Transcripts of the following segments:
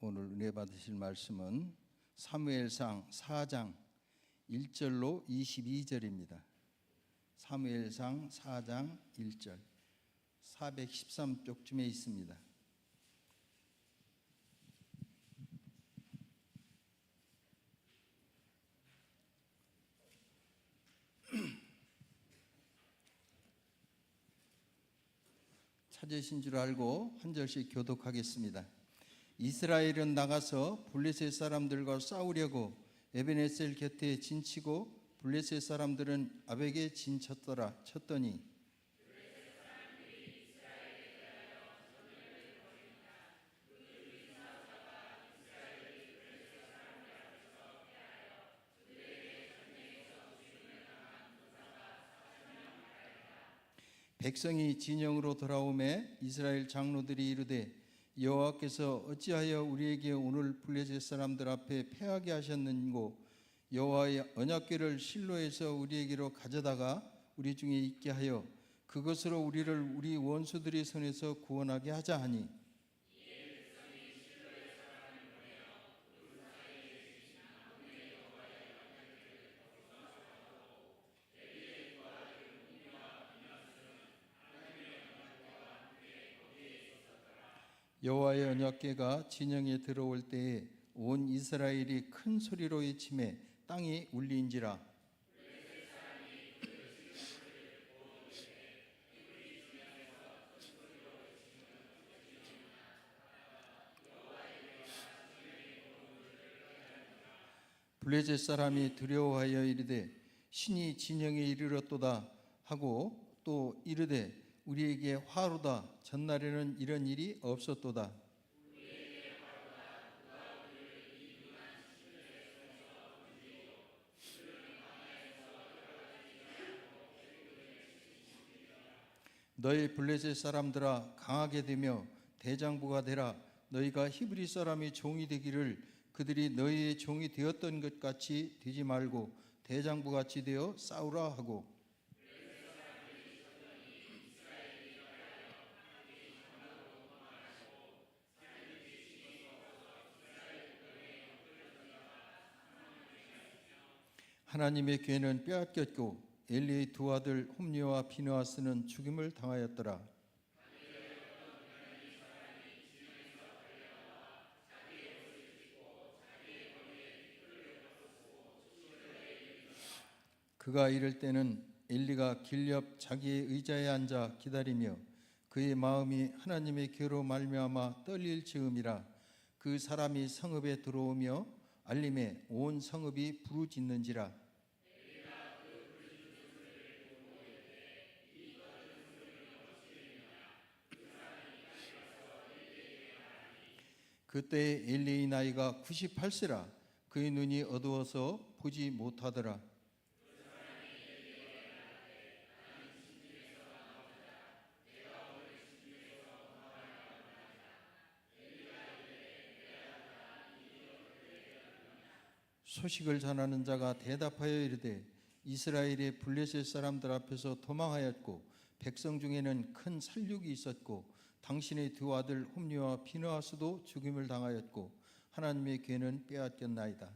오늘 은혜 받으실 말씀은 사무엘상 4장 1절로 22절입니다. 사무엘상 4장 1절 413쪽쯤에 있습니다. 찾으신 줄 알고 한 절씩 교독하겠습니다. 이스라엘은 나가서 블레셋 사람들과 싸우려고 에베네셀 곁에 진치고 블레셋 사람들은 아벡에 쳤더니 백성이 진영으로 돌아오매 이스라엘 장로들이 이르되 여호와께서 어찌하여 우리에게 오늘 블레셋 사람들 앞에 패하게 하셨는고 여호와의 언약궤를 실로에서 우리에게로 가져다가 우리 중에 있게 하여 그것으로 우리를 우리 원수들의 손에서 구원하게 하자 하니 여호와의 언약궤가 진영에 들어올 때에 온 이스라엘이 큰 소리로 외치매 땅이 울린지라. 블레셋 사람이 두려워하여 이르되 신이 진영에 이르렀도다 하고 또 이르되 우리에게 화로다 전날에는 이런 일이 없었도다. 너희 블레셋 사람들아 강하게 되며 대장부가 되라. 너희가 히브리 사람이 종이 되기를 그들이 너희의 종이 되었던 것 같이 되지 말고 대장부 같이 되어 싸우라 하고 하나님의 궤는 빼앗겼고 엘리의 두 아들 홈리와 비느하스는 죽임을 당하였더라. 그가 이럴 때는 엘리가 길 옆 자기의 의자에 앉아 기다리며 그의 마음이 하나님의 궤로 말미암아 떨릴 즈음이라. 그 사람이 성읍에 들어오며 알림에 온 성읍이 부르짖는지라. 그때 엘리의 나이가 98세라. 그의 눈이 어두워서 보지 못하더라. 소식을 전하는 자가 대답하여 이르되 이스라엘의 블레셋 사람들 앞에서 도망하였고 백성 중에는 큰 살육이 있었고 당신의 두 아들 홈리와 비느하스도 죽임을 당하였고 하나님의 궤는 빼앗겼나이다.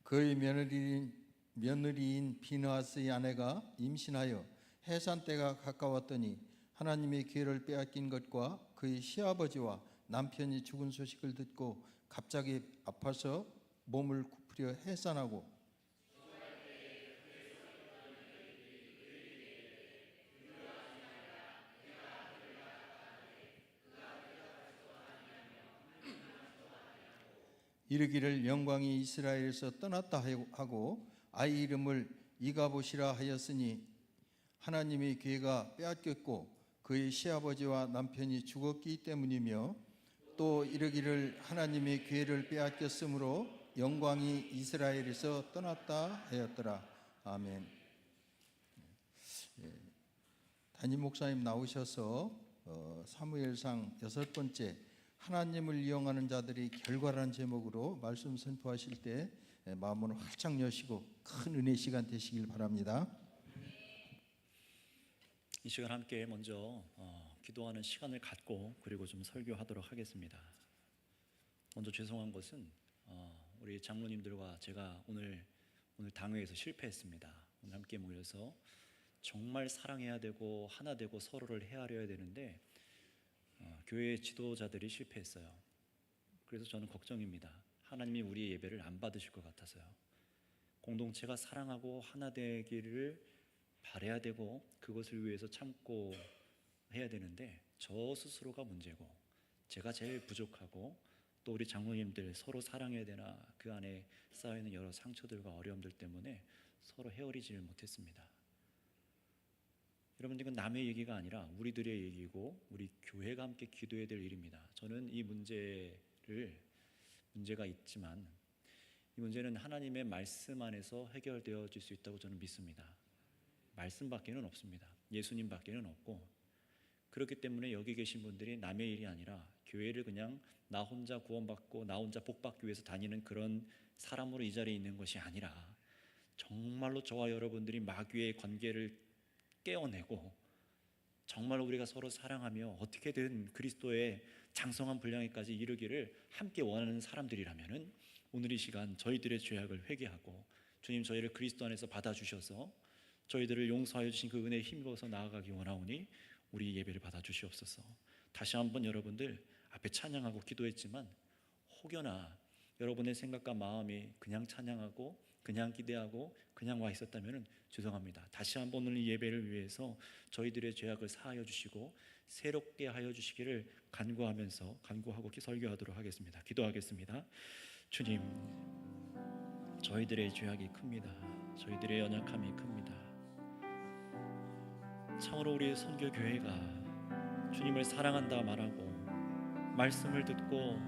그의 며느리인 비느하스의 아내가 임신하여 해산 때가 가까웠더니 하나님의 궤를 빼앗긴 것과 그의 시아버지와 남편이 죽은 소식을 듣고 갑자기 아파서 몸을 굽으려 해산하고 이르기를 영광이 이스라엘에서 떠났다 하고 아이 이름을 이가봇이라 하였으니 하나님의 궤가 빼앗겼고 그의 시아버지와 남편이 죽었기 때문이며 또 이르기를 하나님의 궤를 빼앗겼으므로 영광이 이스라엘에서 떠났다 하였더라. 아멘. 담임 목사님 나오셔서 사무엘상 6번째 하나님을 이용하는 자들의 결과라는 제목으로 말씀 선포하실 때 마음을 활짝 여시고 큰 은혜 시간 되시길 바랍니다. 이 시간 함께 먼저 기도하는 시간을 갖고 그리고 좀 설교하도록 하겠습니다. 먼저 죄송한 것은 우리 장로님들과 제가 오늘 당회에서 실패했습니다. 오늘 함께 모여서 정말 사랑해야 되고 하나 되고 서로를 헤아려야 되는데 교회 지도자들이 실패했어요. 그래서 저는 걱정입니다. 하나님이 우리의 예배를 안 받으실 것 같아서요. 공동체가 사랑하고 하나 되기를 바라야 되고 그것을 위해서 참고 해야 되는데 저 스스로가 문제고 제가 제일 부족하고 또 우리 장로님들 서로 사랑해야 되나 그 안에 쌓여있는 여러 상처들과 어려움들 때문에 서로 헤어리지를 못했습니다. 여러분, 이건 남의 얘기가 아니라 우리들의 얘기고 우리 교회가 함께 기도해야 될 일입니다. 저는 이 문제가 있지만 이 문제는 하나님의 말씀 안에서 해결되어질 수 있다고 저는 믿습니다. 말씀밖에는 없습니다. 예수님밖에는 없고, 그렇기 때문에 여기 계신 분들이 남의 일이 아니라 교회를 그냥 나 혼자 구원받고 나 혼자 복받기 위해서 다니는 그런 사람으로 이 자리에 있는 것이 아니라 정말로 저와 여러분들이 마귀의 관계를 깨어내고 정말로 우리가 서로 사랑하며 어떻게든 그리스도의 장성한 분량에까지 이르기를 함께 원하는 사람들이라면 오늘 이 시간 저희들의 죄악을 회개하고 주님 저희를 그리스도 안에서 받아주셔서 저희들을 용서하여 주신 그 은혜에 힘입어서 나아가기 원하오니 우리 예배를 받아주시옵소서. 다시 한번 여러분들 앞에 찬양하고 기도했지만 혹여나 여러분의 생각과 마음이 그냥 찬양하고 그냥 기대하고 그냥 와 있었다면 죄송합니다. 다시 한번 오늘 이 예배를 위해서 저희들의 죄악을 사하여 주시고 새롭게 하여 주시기를 간구하고 설교하도록 하겠습니다. 기도하겠습니다. 주님, 저희들의 죄악이 큽니다. 저희들의 연약함이 큽니다. 참으로 우리 선교교회가 주님을 사랑한다 말하고 말씀을 듣고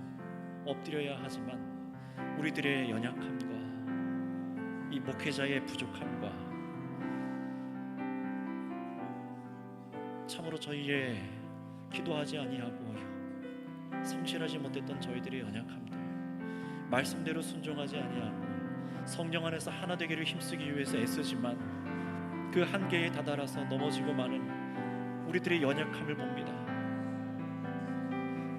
엎드려야 하지만 우리들의 연약함과 이 목회자의 부족함과 참으로 저희의 기도하지 아니하고 성실하지 못했던 저희들의 연약함들, 말씀대로 순종하지 아니하고 성령 안에서 하나 되기를 힘쓰기 위해서 애쓰지만 그 한계에 다다라서 넘어지고 마는 우리들의 연약함을 봅니다.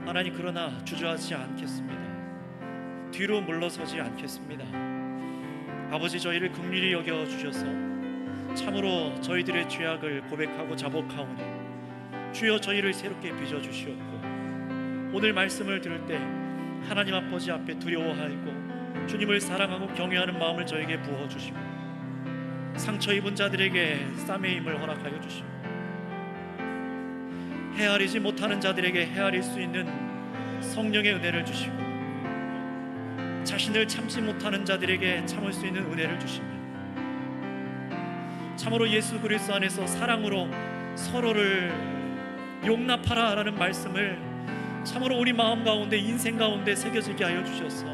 하나님, 그러나 주저하지 않겠습니다. 뒤로 물러서지 않겠습니다. 아버지, 저희를 긍휼히 여겨주셔서 참으로 저희들의 죄악을 고백하고 자복하오니 주여 저희를 새롭게 빚어주시옵고, 오늘 말씀을 들을 때 하나님 아버지 앞에 두려워하고 주님을 사랑하고 경외하는 마음을 저에게 부어주시고 상처 입은 자들에게 쌈의 힘을 허락하여 주시고 헤아리지 못하는 자들에게 헤아릴 수 있는 성령의 은혜를 주시고 자신을 참지 못하는 자들에게 참을 수 있는 은혜를 주시며 참으로 예수 그리스도 안에서 사랑으로 서로를 용납하라 라는 말씀을 참으로 우리 마음 가운데 인생 가운데 새겨지게 하여 주셔서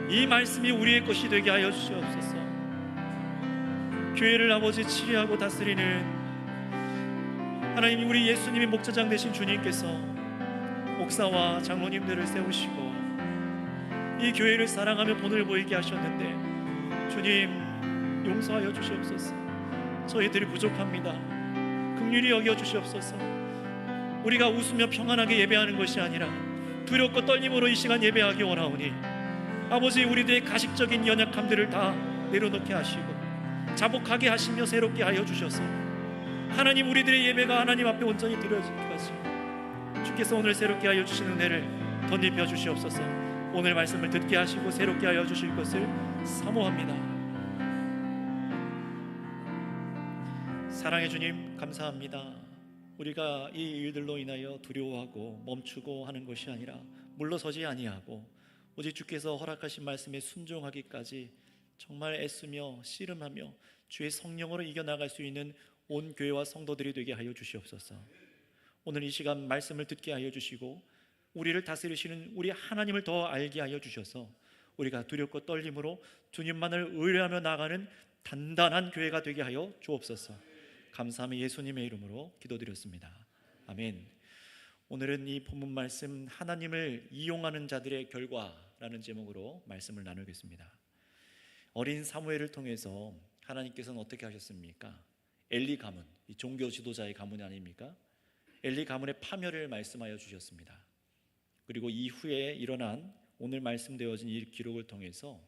이 말씀이 우리의 것이 되게 하여 주시옵소서. 교회를 아버지 치리하고 다스리는 하나님, 우리 예수님이 목자장 되신 주님께서 목사와 장로님들을 세우시고 이 교회를 사랑하며 본을 보이게 하셨는데 주님 용서하여 주시옵소서. 저희들이 부족합니다. 긍휼히 여겨 주시옵소서. 우리가 웃으며 평안하게 예배하는 것이 아니라 두렵고 떨림으로 이 시간 예배하기 원하오니 아버지, 우리들의 가식적인 연약함들을 다 내려놓게 하시고 자복하게 하시며 새롭게 하여 주셔서 하나님, 우리들의 예배가 하나님 앞에 온전히 드려지게 하시고 주께서 오늘 새롭게 하여 주신 은혜를 덧입혀 주시옵소서. 오늘 말씀을 듣게 하시고 새롭게 하여 주실 것을 사모합니다. 사랑의 주님, 감사합니다. 우리가 이 일들로 인하여 두려워하고 멈추고 하는 것이 아니라 물러서지 아니하고 오직 주께서 허락하신 말씀에 순종하기까지 정말 애쓰며 씨름하며 주의 성령으로 이겨나갈 수 있는 온 교회와 성도들이 되게 하여 주시옵소서. 오늘 이 시간 말씀을 듣게 하여 주시고 우리를 다스리시는 우리 하나님을 더 알게 하여 주셔서 우리가 두렵고 떨림으로 주님만을 의뢰하며 나가는 단단한 교회가 되게 하여 주옵소서. 감사하며 예수님의 이름으로 기도드렸습니다. 아멘. 오늘은 이 본문 말씀 하나님을 이용하는 자들의 결과라는 제목으로 말씀을 나누겠습니다. 어린 사무엘을 통해서 하나님께서는 어떻게 하셨습니까? 엘리 가문, 이 종교 지도자의 가문이 아닙니까? 엘리 가문의 파멸을 말씀하여 주셨습니다. 그리고 이후에 일어난 오늘 말씀되어진 이 기록을 통해서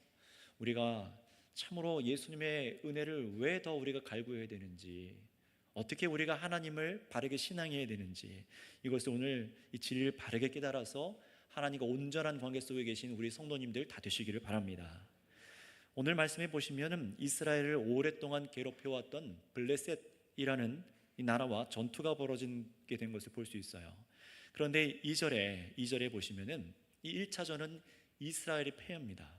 우리가 참으로 예수님의 은혜를 왜 더 우리가 갈구해야 되는지, 어떻게 우리가 하나님을 바르게 신앙해야 되는지, 이것을 오늘 이 진리를 바르게 깨달아서 하나님과 온전한 관계 속에 계신 우리 성도님들 다 되시기를 바랍니다. 오늘 말씀해 보시면은 이스라엘을 오랫동안 괴롭혀왔던 블레셋이라는 이 나라와 전투가 벌어지게 된 것을 볼 수 있어요. 그런데 2절에 보시면은 이 1차전은 이스라엘이 패합니다.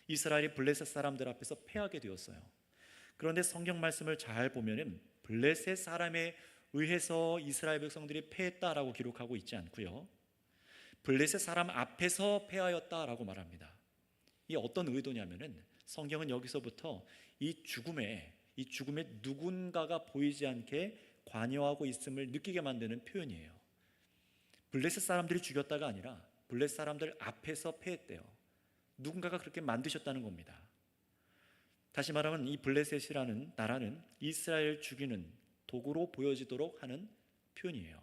이스라엘이 블레셋 사람들 앞에서 패하게 되었어요. 그런데 성경 말씀을 잘 보면은 블레셋 사람에 의해서 이스라엘 백성들이 패했다라고 기록하고 있지 않고요, 블레셋 사람 앞에서 패하였다라고 말합니다. 이게 어떤 의도냐면은 성경은 여기서부터 이 죽음에 누군가가 보이지 않게 관여하고 있음을 느끼게 만드는 표현이에요. 블레셋 사람들이 죽였다가 아니라 블레셋 사람들 앞에서 패했대요. 누군가가 그렇게 만드셨다는 겁니다. 다시 말하면 이 블레셋이라는 나라는 이스라엘 죽이는 도구로 보여지도록 하는 표현이에요.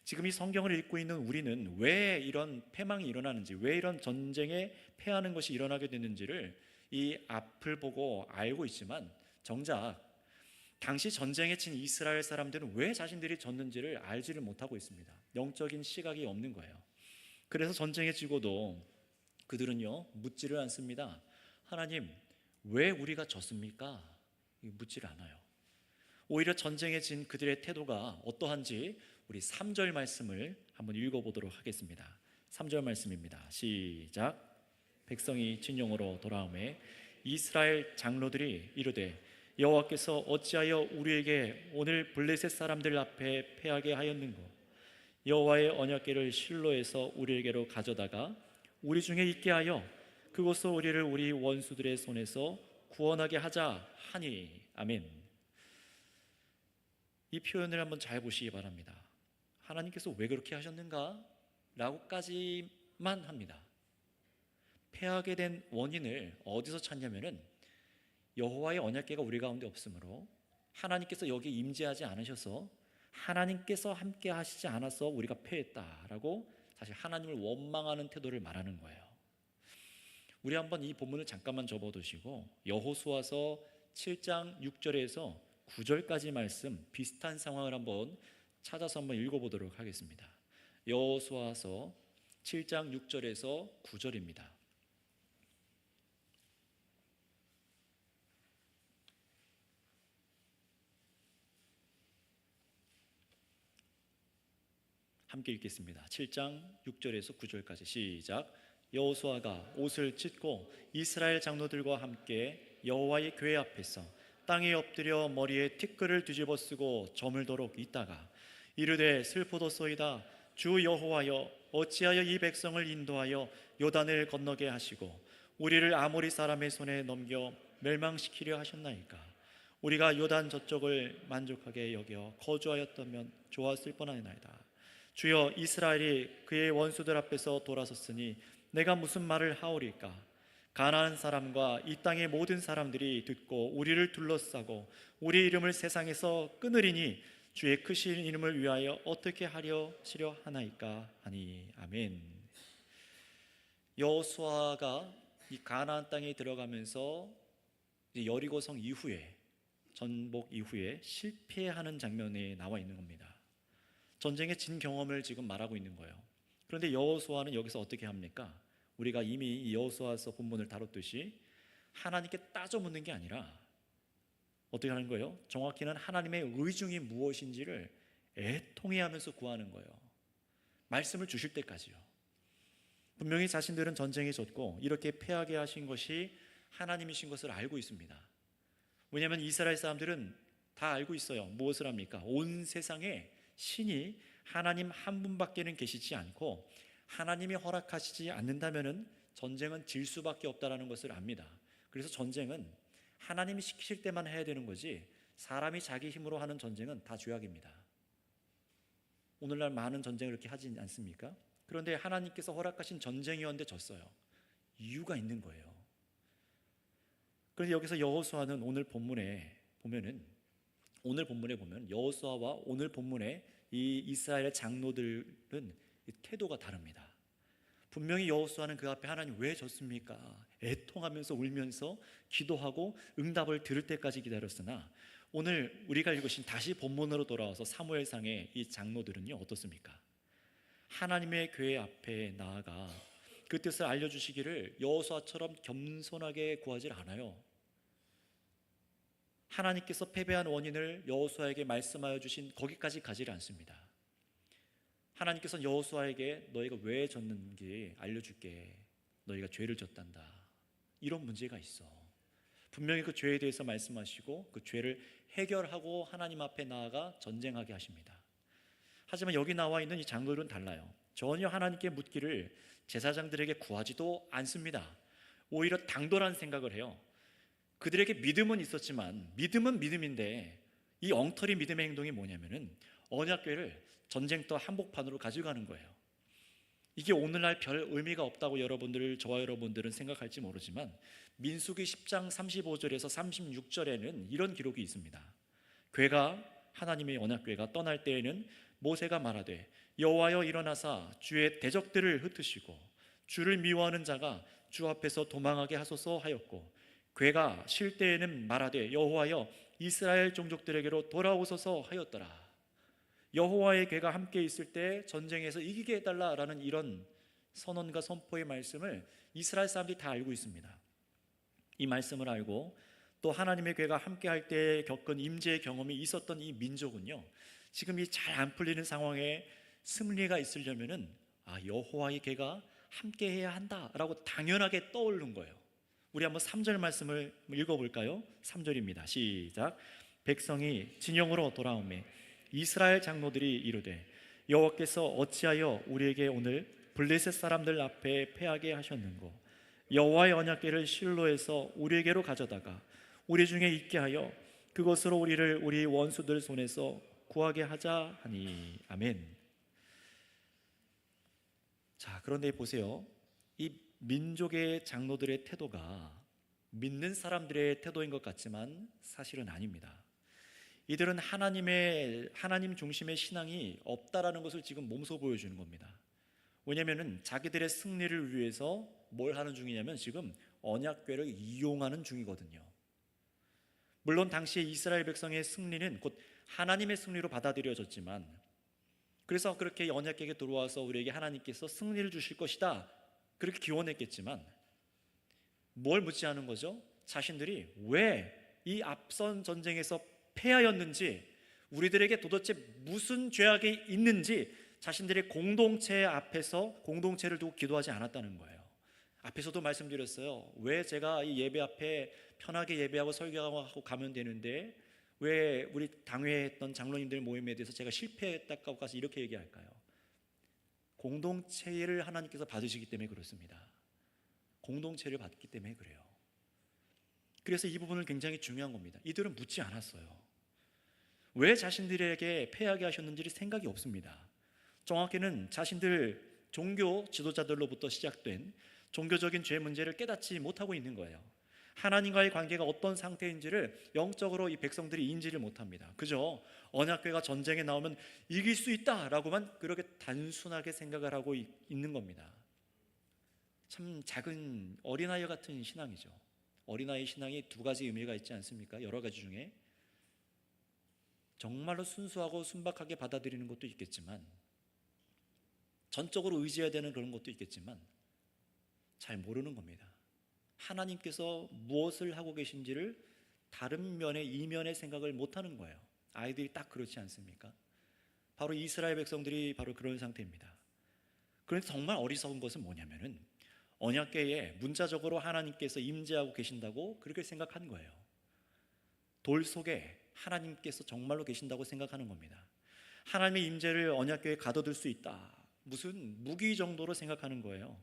지금 이 성경을 읽고 있는 우리는 왜 이런 패망이 일어나는지, 왜 이런 전쟁에 패하는 것이 일어나게 되는지를 이 앞을 보고 알고 있지만, 정작 당시 전쟁에 친 이스라엘 사람들은 왜 자신들이 졌는지를 알지를 못하고 있습니다. 영적인 시각이 없는 거예요. 그래서 전쟁에 지고도 그들은요, 묻지를 않습니다. 하나님, 왜 우리가 졌습니까? 묻지를 않아요. 오히려 전쟁에 진 그들의 태도가 어떠한지 우리 3절 말씀을 한번 읽어보도록 하겠습니다. 3절 말씀입니다. 시작. 백성이 진영으로 돌아오매 이스라엘 장로들이 이르되 여호와께서 어찌하여 우리에게 오늘 블레셋 사람들 앞에 패하게 하였는고? 여호와의 언약궤를 실로에서 우리에게로 가져다가 우리 중에 있게 하여 그곳서 우리를 우리 원수들의 손에서 구원하게 하자 하니. 아멘. 이 표현을 한번 잘 보시기 바랍니다. 하나님께서 왜 그렇게 하셨는가? 라고까지만 합니다. 패하게 된 원인을 어디서 찾냐면은 여호와의 언약궤가 우리 가운데 없으므로, 하나님께서 여기 임재하지 않으셔서, 하나님께서 함께 하시지 않아서 우리가 패했다라고 사실 하나님을 원망하는 태도를 말하는 거예요. 우리 한번 이 본문을 잠깐만 접어두시고 여호수아서 7장 6절에서 9절까지 말씀, 비슷한 상황을 한번 찾아서 한번 읽어보도록 하겠습니다. 여호수아서 7장 6절에서 9절입니다. 함께 읽겠습니다. 7장 6절에서 9절까지 시작. 여호수아가 옷을 찢고 이스라엘 장로들과 함께 여호와의 궤 앞에서 땅에 엎드려 머리에 티끌을 뒤집어 쓰고 저물도록 있다가 이르되 슬프도소이다. 주 여호와여, 어찌하여 이 백성을 인도하여 요단을 건너게 하시고 우리를 아모리 사람의 손에 넘겨 멸망시키려 하셨나이까? 우리가 요단 저쪽을 만족하게 여겨 거주하였다면 좋았을 뻔하나이다. 주여, 이스라엘이 그의 원수들 앞에서 돌아섰으니 내가 무슨 말을 하오리까? 가나안 사람과 이 땅의 모든 사람들이 듣고 우리를 둘러싸고 우리 이름을 세상에서 끊으리니 주의 크신 이름을 위하여 어떻게 하려시려 하나이까 하니. 아멘. 여호수아가 이 가나안 땅에 들어가면서 여리고성 이후에, 전복 이후에 실패하는 장면이 나와 있는 겁니다. 전쟁에 진 경험을 지금 말하고 있는 거예요. 그런데 여호수아는 여기서 어떻게 합니까? 우리가 이미 여호수아서 본문을 다뤘듯이 하나님께 따져 묻는 게 아니라 어떻게 하는 거예요? 정확히는 하나님의 의중이 무엇인지를 애통해하면서 구하는 거예요. 말씀을 주실 때까지요. 분명히 자신들은 전쟁에 졌고 이렇게 패하게 하신 것이 하나님이신 것을 알고 있습니다. 왜냐하면 이스라엘 사람들은 다 알고 있어요. 무엇을 합니까? 온 세상에 신이 하나님 한 분밖에는 계시지 않고 하나님이 허락하시지 않는다면 전쟁은 질 수밖에 없다는 것을 압니다. 그래서 전쟁은 하나님이 시키실 때만 해야 되는 거지, 사람이 자기 힘으로 하는 전쟁은 다 죄악입니다. 오늘날 많은 전쟁을 이렇게 하지 않습니까? 그런데 하나님께서 허락하신 전쟁이었는데 졌어요. 이유가 있는 거예요. 그래서 여기서 여호수아는 오늘 본문에 보면 여호수아와 오늘 본문에 이 이스라엘의 장로들은 태도가 다릅니다. 분명히 여호수아는 그 앞에 하나님 왜 졌습니까? 애통하면서 울면서 기도하고 응답을 들을 때까지 기다렸으나 오늘 우리가 읽으신 다시 본문으로 돌아와서 사무엘상의 이 장로들은요 어떻습니까? 하나님의 교회 앞에 나아가 그 뜻을 알려주시기를 여호수아처럼 겸손하게 구하질 않아요. 하나님께서 패배한 원인을 여호수아에게 말씀하여 주신 거기까지 가지를 않습니다. 하나님께서는 여호수아에게 너희가 왜 졌는지 알려줄게. 너희가 죄를 졌단다. 이런 문제가 있어. 분명히 그 죄에 대해서 말씀하시고 그 죄를 해결하고 하나님 앞에 나아가 전쟁하게 하십니다. 하지만 여기 나와 있는 이 장로들은 달라요. 전혀 하나님께 묻기를 제사장들에게 구하지도 않습니다. 오히려 당돌한 생각을 해요. 그들에게 믿음은 있었지만 믿음은 믿음인데 이 엉터리 믿음의 행동이 뭐냐면은 언약궤를 전쟁터 한복판으로 가져가는 거예요. 이게 오늘날 별 의미가 없다고 저와 여러분들은 생각할지 모르지만 민수기 10장 35절에서 36절에는 이런 기록이 있습니다. 하나님의 언약궤가 떠날 때에는 모세가 말하되 여호와여 일어나사 주의 대적들을 흩으시고 주를 미워하는 자가 주 앞에서 도망하게 하소서 하였고 궤가 쉴 때에는 말하되 여호와여 이스라엘 종족들에게로 돌아오소서 하였더라. 여호와의 궤가 함께 있을 때 전쟁에서 이기게 해달라라는 이런 선언과 선포의 말씀을 이스라엘 사람들이 다 알고 있습니다. 이 말씀을 알고 또 하나님의 궤가 함께 할 때 겪은 임재의 경험이 있었던 이 민족은요 지금 이 잘 안 풀리는 상황에 승리가 있으려면은 여호와의 궤가 함께 해야 한다라고 당연하게 떠오르는 거예요. 우리 한번 3절 말씀을 읽어볼까요? 3절입니다. 시작. 백성이 진영으로 돌아오매 이스라엘 장로들이 이르되 여호와께서 어찌하여 우리에게 오늘 블레셋 사람들 앞에 패하게 하셨는고 여호와의 언약궤를 실로에서 우리에게로 가져다가 우리 중에 있게 하여 그것으로 우리를 우리 원수들 손에서 구하게 하자 하니 아멘. 자, 그런데 보세요. 이 민족의 장로들의 태도가 믿는 사람들의 태도인 것 같지만 사실은 아닙니다. 이들은 하나님 중심의 신앙이 없다라는 것을 지금 몸소 보여주는 겁니다. 왜냐하면 자기들의 승리를 위해서 뭘 하는 중이냐면 지금 언약궤를 이용하는 중이거든요. 물론 당시에 이스라엘 백성의 승리는 곧 하나님의 승리로 받아들여졌지만 그래서 그렇게 언약궤에 들어와서 우리에게 하나님께서 승리를 주실 것이다 그렇게 기원했겠지만 뭘 묻지 않은 거죠? 자신들이 왜 이 앞선 전쟁에서 패하였는지 우리들에게 도대체 무슨 죄악이 있는지 자신들의 공동체 앞에서 공동체를 두고 기도하지 않았다는 거예요. 앞에서도 말씀드렸어요. 왜 제가 이 예배 앞에 편하게 예배하고 설교하고 가면 되는데 왜 우리 당회했던 장로님들 모임에 대해서 제가 실패했다고 가서 이렇게 얘기할까요? 공동체를 하나님께서 받으시기 때문에 그렇습니다. 공동체를 받기 때문에 그래요. 그래서 이 부분은 굉장히 중요한 겁니다. 이들은 묻지 않았어요. 왜 자신들에게 패하게 하셨는지를 생각이 없습니다. 정확히는 자신들 종교 지도자들로부터 시작된 종교적인 죄 문제를 깨닫지 못하고 있는 거예요. 하나님과의 관계가 어떤 상태인지를 영적으로 이 백성들이 인지를 못합니다. 그저 언약궤가 전쟁에 나오면 이길 수 있다라고만 그렇게 단순하게 생각을 하고 있는 겁니다. 참 작은 어린아이 같은 신앙이죠. 어린아이 신앙이 두 가지 의미가 있지 않습니까? 여러 가지 중에 정말로 순수하고 순박하게 받아들이는 것도 있겠지만 전적으로 의지해야 되는 그런 것도 있겠지만 잘 모르는 겁니다. 하나님께서 무엇을 하고 계신지를 다른 면의 이면의 생각을 못하는 거예요. 아이들이 딱 그렇지 않습니까? 바로 이스라엘 백성들이 바로 그런 상태입니다. 그런데 정말 어리석은 것은 뭐냐면은 언약궤에 문자적으로 하나님께서 임재하고 계신다고 그렇게 생각한 거예요. 돌 속에 하나님께서 정말로 계신다고 생각하는 겁니다. 하나님의 임재를 언약궤에 가둬둘 수 있다. 무슨 무기 정도로 생각하는 거예요.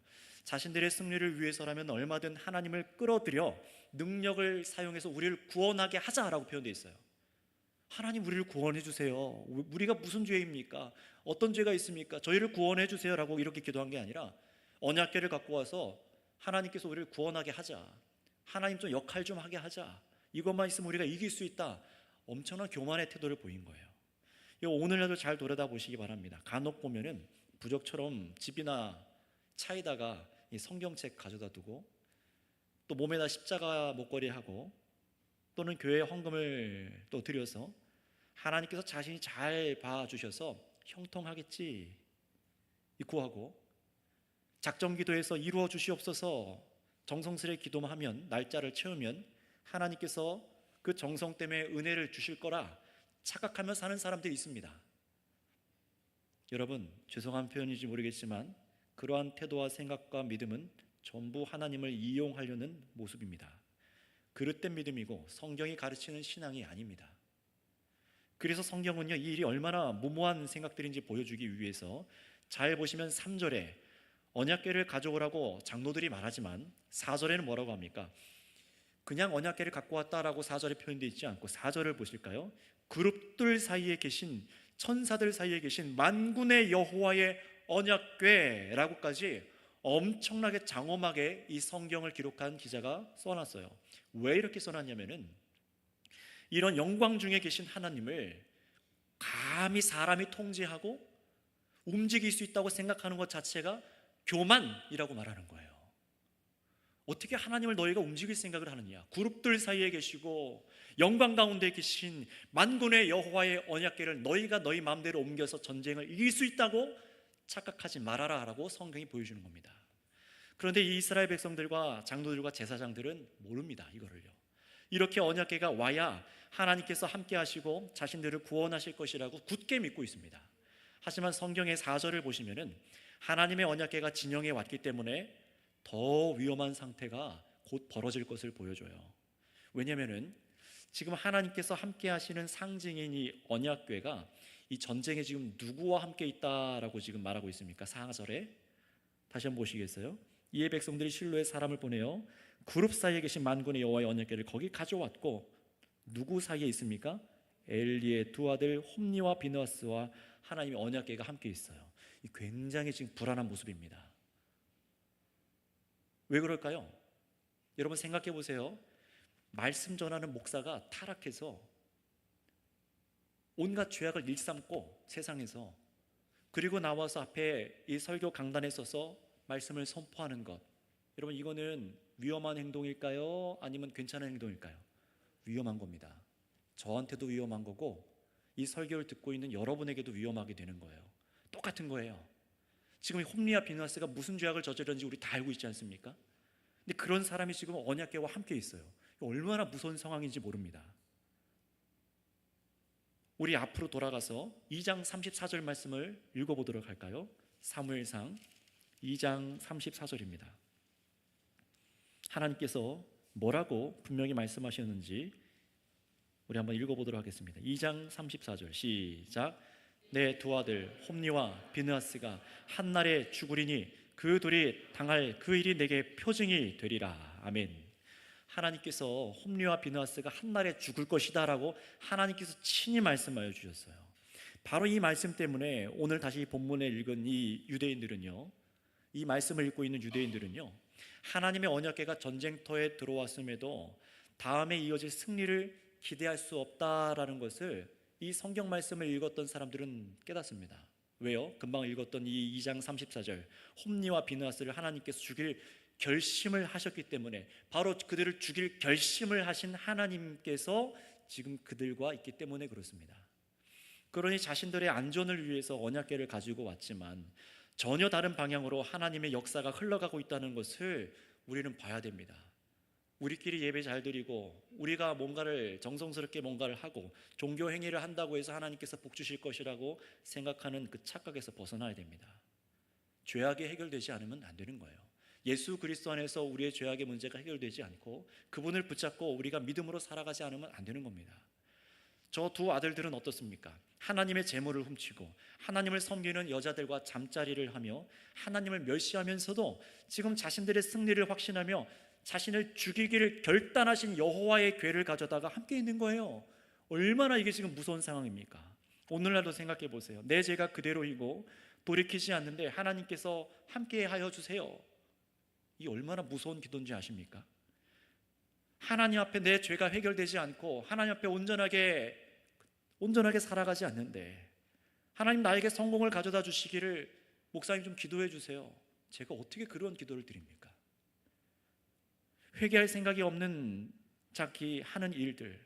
자신들의 승리를 위해서라면 얼마든 하나님을 끌어들여 능력을 사용해서 우리를 구원하게 하자라고 표현되어 있어요. 하나님 우리를 구원해 주세요. 우리가 무슨 죄입니까? 어떤 죄가 있습니까? 저희를 구원해 주세요라고 이렇게 기도한 게 아니라 언약궤를 갖고 와서 하나님께서 우리를 구원하게 하자. 하나님 좀 역할 좀 하게 하자. 이것만 있으면 우리가 이길 수 있다. 엄청난 교만의 태도를 보인 거예요. 이거 오늘날도 잘 돌아다 보시기 바랍니다. 간혹 보면은 부적처럼 집이나 차에다가 이 성경책 가져다 두고 또 몸에다 십자가 목걸이 하고 또는 교회에 헌금을 또 드려서 하나님께서 자신이 잘 봐주셔서 형통하겠지 구하고 작정 기도해서 이루어 주시옵소서 정성스레 기도만 하면 날짜를 채우면 하나님께서 그 정성 때문에 은혜를 주실 거라 착각하며 사는 사람들이 있습니다. 여러분, 죄송한 표현인지 모르겠지만 그러한 태도와 생각과 믿음은 전부 하나님을 이용하려는 모습입니다. 그릇된 믿음이고 성경이 가르치는 신앙이 아닙니다. 그래서 성경은요, 이 일이 얼마나 무모한 생각들인지 보여주기 위해서 잘 보시면 3절에 언약궤를 가져오라고 장로들이 말하지만 4절에는 뭐라고 합니까? 그냥 언약궤를 갖고 왔다라고 4절에 표현되어 있지 않고 4절을 보실까요? 그룹들 사이에 계신 천사들 사이에 계신 만군의 여호와의 언약궤라고까지 엄청나게 장엄하게 이 성경을 기록한 기자가 써놨어요. 왜 이렇게 써놨냐면은 이런 영광 중에 계신 하나님을 감히 사람이 통제하고 움직일 수 있다고 생각하는 것 자체가 교만이라고 말하는 거예요. 어떻게 하나님을 너희가 움직일 생각을 하느냐? 그룹들 사이에 계시고 영광 가운데 계신 만군의 여호와의 언약궤를 너희가 너희 마음대로 옮겨서 전쟁을 이길 수 있다고 착각하지 말아라 라고 성경이 보여주는 겁니다. 그런데 이 이스라엘 백성들과 장로들과 제사장들은 모릅니다. 이거를요. 이렇게 언약궤가 와야 하나님께서 함께 하시고 자신들을 구원하실 것이라고 굳게 믿고 있습니다. 하지만 성경의 4절을 보시면은 하나님의 언약궤가 진영에 왔기 때문에 더 위험한 상태가 곧 벌어질 것을 보여줘요. 왜냐하면은 지금 하나님께서 함께 하시는 상징인 이 언약궤가 이 전쟁에 지금 누구와 함께 있다라고 지금 말하고 있습니까? 4절에 다시 한번 보시겠어요? 이에 백성들이 실로에 사람을 보내어 그룹 사이에 계신 만군의 여호와의 언약궤를 거기 가져왔고 누구 사이에 있습니까? 엘리의 두 아들 홈니와 비느하스와 하나님의 언약궤가 함께 있어요. 굉장히 지금 불안한 모습입니다. 왜 그럴까요? 여러분 생각해 보세요. 말씀 전하는 목사가 타락해서 온갖 죄악을 일삼고 세상에서 그리고 나와서 앞에 이 설교 강단에 서서 말씀을 선포하는 것, 여러분 이거는 위험한 행동일까요? 아니면 괜찮은 행동일까요? 위험한 겁니다. 저한테도 위험한 거고 이 설교를 듣고 있는 여러분에게도 위험하게 되는 거예요. 똑같은 거예요. 지금 홈리와 비느하스가 무슨 죄악을 저질렀는지 우리 다 알고 있지 않습니까? 근데 그런 사람이 지금 언약궤와 함께 있어요. 얼마나 무서운 상황인지 모릅니다. 우리 앞으로 돌아가서 2장 34절 말씀을 읽어보도록 할까요? 사무엘상 2장 34절입니다. 하나님께서 뭐라고 분명히 말씀하셨는지 우리 한번 읽어보도록 하겠습니다. 2장 34절 시작. 내 두 아들 홈니와 비느하스가 한날에 죽으리니 그 둘이 당할 그 일이 내게 표징이 되리라. 아멘. 하나님께서 홈리와 비느하스가 한날에 죽을 것이다 라고 하나님께서 친히 말씀하여 주셨어요. 바로 이 말씀 때문에 오늘 다시 본문에 읽은 이 유대인들은요, 이 말씀을 읽고 있는 유대인들은요, 하나님의 언약궤가 전쟁터에 들어왔음에도 다음에 이어질 승리를 기대할 수 없다라는 것을 이 성경 말씀을 읽었던 사람들은 깨닫습니다. 왜요? 금방 읽었던 이 2장 34절 홈니와 비느하스를 하나님께서 죽일 결심을 하셨기 때문에, 바로 그들을 죽일 결심을 하신 하나님께서 지금 그들과 있기 때문에 그렇습니다. 그러니 자신들의 안전을 위해서 언약궤를 가지고 왔지만 전혀 다른 방향으로 하나님의 역사가 흘러가고 있다는 것을 우리는 봐야 됩니다. 우리끼리 예배 잘 드리고 우리가 뭔가를 정성스럽게 뭔가를 하고 종교 행위를 한다고 해서 하나님께서 복 주실 것이라고 생각하는 그 착각에서 벗어나야 됩니다. 죄악이 해결되지 않으면 안 되는 거예요. 예수 그리스도 안에서 우리의 죄악의 문제가 해결되지 않고 그분을 붙잡고 우리가 믿음으로 살아가지 않으면 안 되는 겁니다. 저 두 아들들은 어떻습니까? 하나님의 재물을 훔치고 하나님을 섬기는 여자들과 잠자리를 하며 하나님을 멸시하면서도 지금 자신들의 승리를 확신하며 자신을 죽이기를 결단하신 여호와의 궤를 가져다가 함께 있는 거예요. 얼마나 이게 지금 무서운 상황입니까? 오늘날도 생각해 보세요. 내 죄가 그대로이고 돌이키지 않는데 하나님께서 함께 하여 주세요. 이 얼마나 무서운 기도인지 아십니까? 하나님 앞에 내 죄가 해결되지 않고 하나님 앞에 온전하게 살아가지 않는데 하나님 나에게 성공을 가져다 주시기를 목사님 좀 기도해 주세요. 제가 어떻게 그런 기도를 드립니까? 회개할 생각이 없는 자기 하는 일들,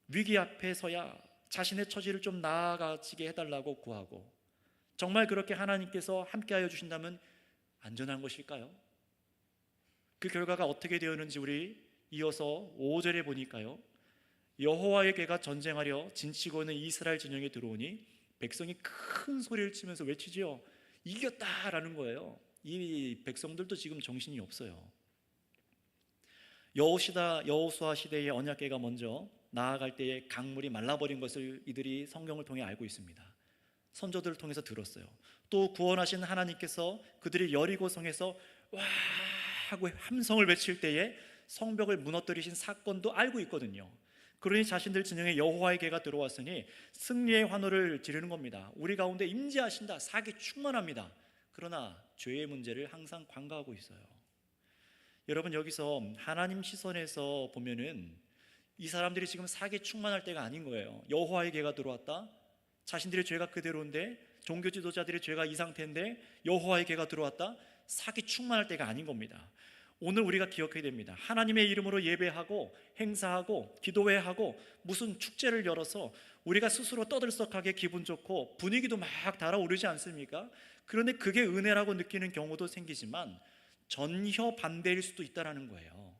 위기 앞에서야 자신의 처지를 좀 나아가지게 해달라고 구하고, 정말 그렇게 하나님께서 함께하여 주신다면 안전한 것일까요? 그 결과가 어떻게 되었는지 우리 이어서 5절에 보니까요, 여호와의 궤가 전쟁하려 진치고 있는 이스라엘 진영에 들어오니 백성이 큰 소리를 치면서 외치지요. 이겼다라는 거예요. 이 백성들도 지금 정신이 없어요. 여호수아 시대의 언약궤가 먼저 나아갈 때에 강물이 말라버린 것을 이들이 성경을 통해 알고 있습니다. 선조들을 통해서 들었어요. 또 구원하신 하나님께서 그들이 여리고성에서 와 하고 함성을 외칠 때에 성벽을 무너뜨리신 사건도 알고 있거든요. 그러니 자신들 진영에 여호와의 궤가 들어왔으니 승리의 환호를 지르는 겁니다. 우리 가운데 임재하신다. 사기 충만합니다. 그러나 죄의 문제를 항상 관가하고 있어요. 여러분, 여기서 하나님 시선에서 보면은 이 사람들이 지금 사기에 충만할 때가 아닌 거예요. 여호와의 궤가 들어왔다. 자신들의 죄가 그대로인데, 종교 지도자들의 죄가 이 상태인데 여호와의 궤가 들어왔다. 사기 충만할 때가 아닌 겁니다. 오늘 우리가 기억해야 됩니다. 하나님의 이름으로 예배하고 행사하고 기도회하고 무슨 축제를 열어서 우리가 스스로 떠들썩하게 기분 좋고 분위기도 막 달아오르지 않습니까? 그런데 그게 은혜라고 느끼는 경우도 생기지만 전혀 반대일 수도 있다는 거예요.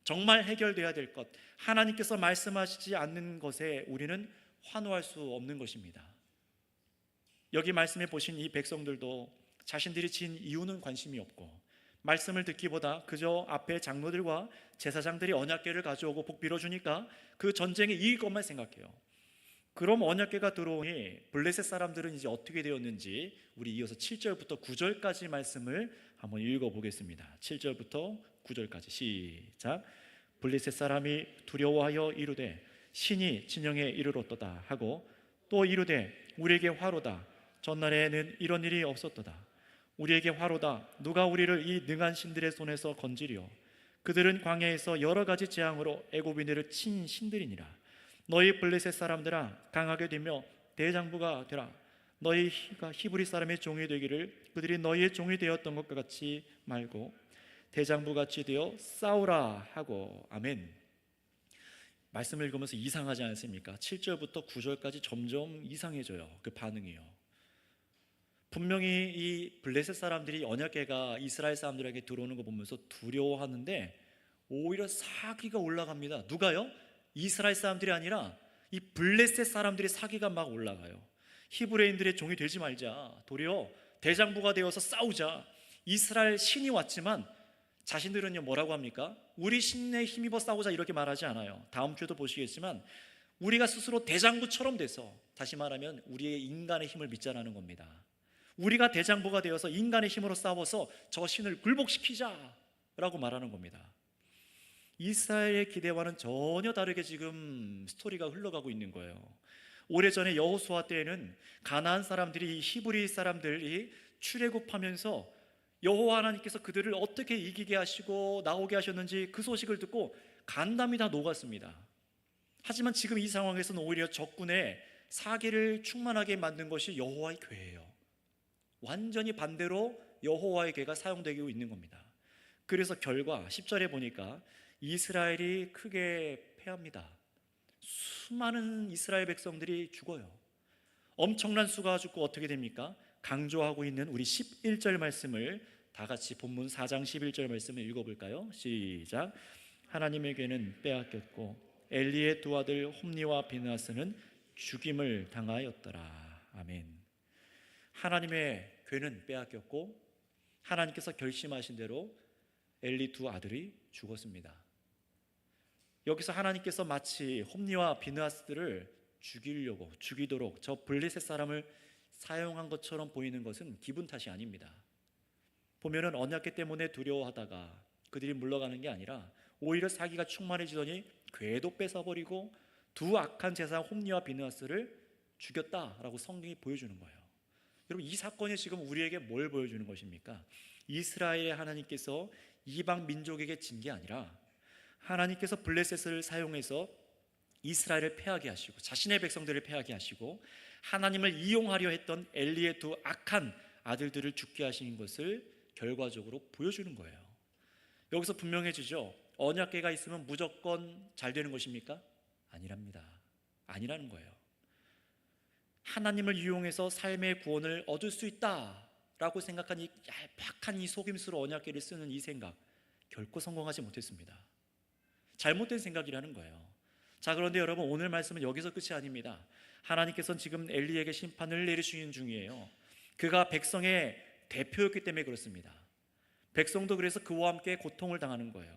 정말 해결돼야 될 것, 하나님께서 말씀하시지 않는 것에 우리는 환호할 수 없는 것입니다. 여기 말씀해 보신 이 백성들도 자신들이 진 이유는 관심이 없고 말씀을 듣기보다 그저 앞에 장로들과 제사장들이 언약궤를 가져오고 복 빌어주니까 그 전쟁에 이길 것만 생각해요. 그럼 언약궤가 들어오니 블레셋 사람들은 이제 어떻게 되었는지 우리 이어서 7절부터 9절까지 말씀을 한번 읽어보겠습니다. 7절부터 9절까지 시작. 블레셋 사람이 두려워하여 이르되 신이 진영에 이르렀도다 하고 또 이르되 우리에게 화로다. 전날에는 이런 일이 없었도다. 우리에게 화로다. 누가 우리를 이 능한 신들의 손에서 건지리요. 그들은 광야에서 여러 가지 재앙으로 애굽인들을 친 신들이니라. 너희 블레셋 사람들아 강하게 되며 대장부가 되라. 너희가 히브리 사람의 종이 되기를 그들이 너희의 종이 되었던 것과 같이 말고 대장부같이 되어 싸우라 하고. 아멘. 말씀을 읽으면서 이상하지 않습니까? 7절부터 9절까지 점점 이상해져요. 그 반응이요. 분명히 이 블레셋 사람들이 언약궤가 이스라엘 사람들에게 들어오는 거 보면서 두려워하는데 오히려 사기가 올라갑니다. 누가요? 이스라엘 사람들이 아니라 이 블레셋 사람들이 사기가 막 올라가요. 히브리인들의 종이 되지 말자. 도리어 대장부가 되어서 싸우자. 이스라엘 신이 왔지만 자신들은요 뭐라고 합니까? 우리 신에 힘입어 싸우자 이렇게 말하지 않아요. 다음 주에도 보시겠지만 우리가 스스로 대장부처럼 돼서, 다시 말하면 우리의 인간의 힘을 믿자라는 겁니다. 우리가 대장부가 되어서 인간의 힘으로 싸워서 저 신을 굴복시키자라고 말하는 겁니다. 이스라엘의 기대와는 전혀 다르게 지금 스토리가 흘러가고 있는 거예요. 오래전에 여호수아 때에는 가나안 사람들이 히브리 사람들이 출애굽하면서 여호와 하나님께서 그들을 어떻게 이기게 하시고 나오게 하셨는지 그 소식을 듣고 간담이 다 녹았습니다. 하지만 지금 이 상황에서는 오히려 적군의 사기를 충만하게 만든 것이 여호와의 궤예요. 완전히 반대로 여호와의 궤가 사용되고 있는 겁니다. 그래서 결과 10절에 보니까 이스라엘이 크게 패합니다. 수많은 이스라엘 백성들이 죽어요. 엄청난 수가 죽고 어떻게 됩니까? 강조하고 있는 우리 11절 말씀을 다 같이 본문 4장 11절 말씀을 읽어볼까요? 시작. 하나님의 궤는 빼앗겼고 엘리의 두 아들 홈니와 비느하스는 죽임을 당하였더라. 아멘. 하나님의 궤는 빼앗겼고 하나님께서 결심하신 대로 엘리 두 아들이 죽었습니다. 여기서 하나님께서 마치 홈니와 비느하스들을 죽이도록 저 블레셋 사람을 사용한 것처럼 보이는 것은 기분 탓이 아닙니다. 보면은 언약궤 때문에 두려워하다가 그들이 물러가는 게 아니라 오히려 사기가 충만해지더니 궤도 뺏어버리고 두 악한 제사장 홈리와 비느하스를 죽였다라고 성경이 보여주는 거예요. 여러분, 이 사건이 지금 우리에게 뭘 보여주는 것입니까? 이스라엘의 하나님께서 이방 민족에게 진 게 아니라 하나님께서 블레셋을 사용해서 이스라엘을 패하게 하시고 자신의 백성들을 패하게 하시고 하나님을 이용하려 했던 엘리의 두 악한 아들들을 죽게 하시는 것을 결과적으로 보여주는 거예요. 여기서 분명해지죠. 언약궤가 있으면 무조건 잘 되는 것입니까? 아니랍니다. 아니라는 거예요. 하나님을 이용해서 삶의 구원을 얻을 수 있다라고 생각한 이 얄팍한 이 속임수로 언약궤를 쓰는 이 생각, 결코 성공하지 못했습니다. 잘못된 생각이라는 거예요. 자, 그런데 여러분, 오늘 말씀은 여기서 끝이 아닙니다. 하나님께서는 지금 엘리에게 심판을 내리시는 중이에요. 그가 백성의 대표였기 때문에 그렇습니다. 백성도 그래서 그와 함께 고통을 당하는 거예요.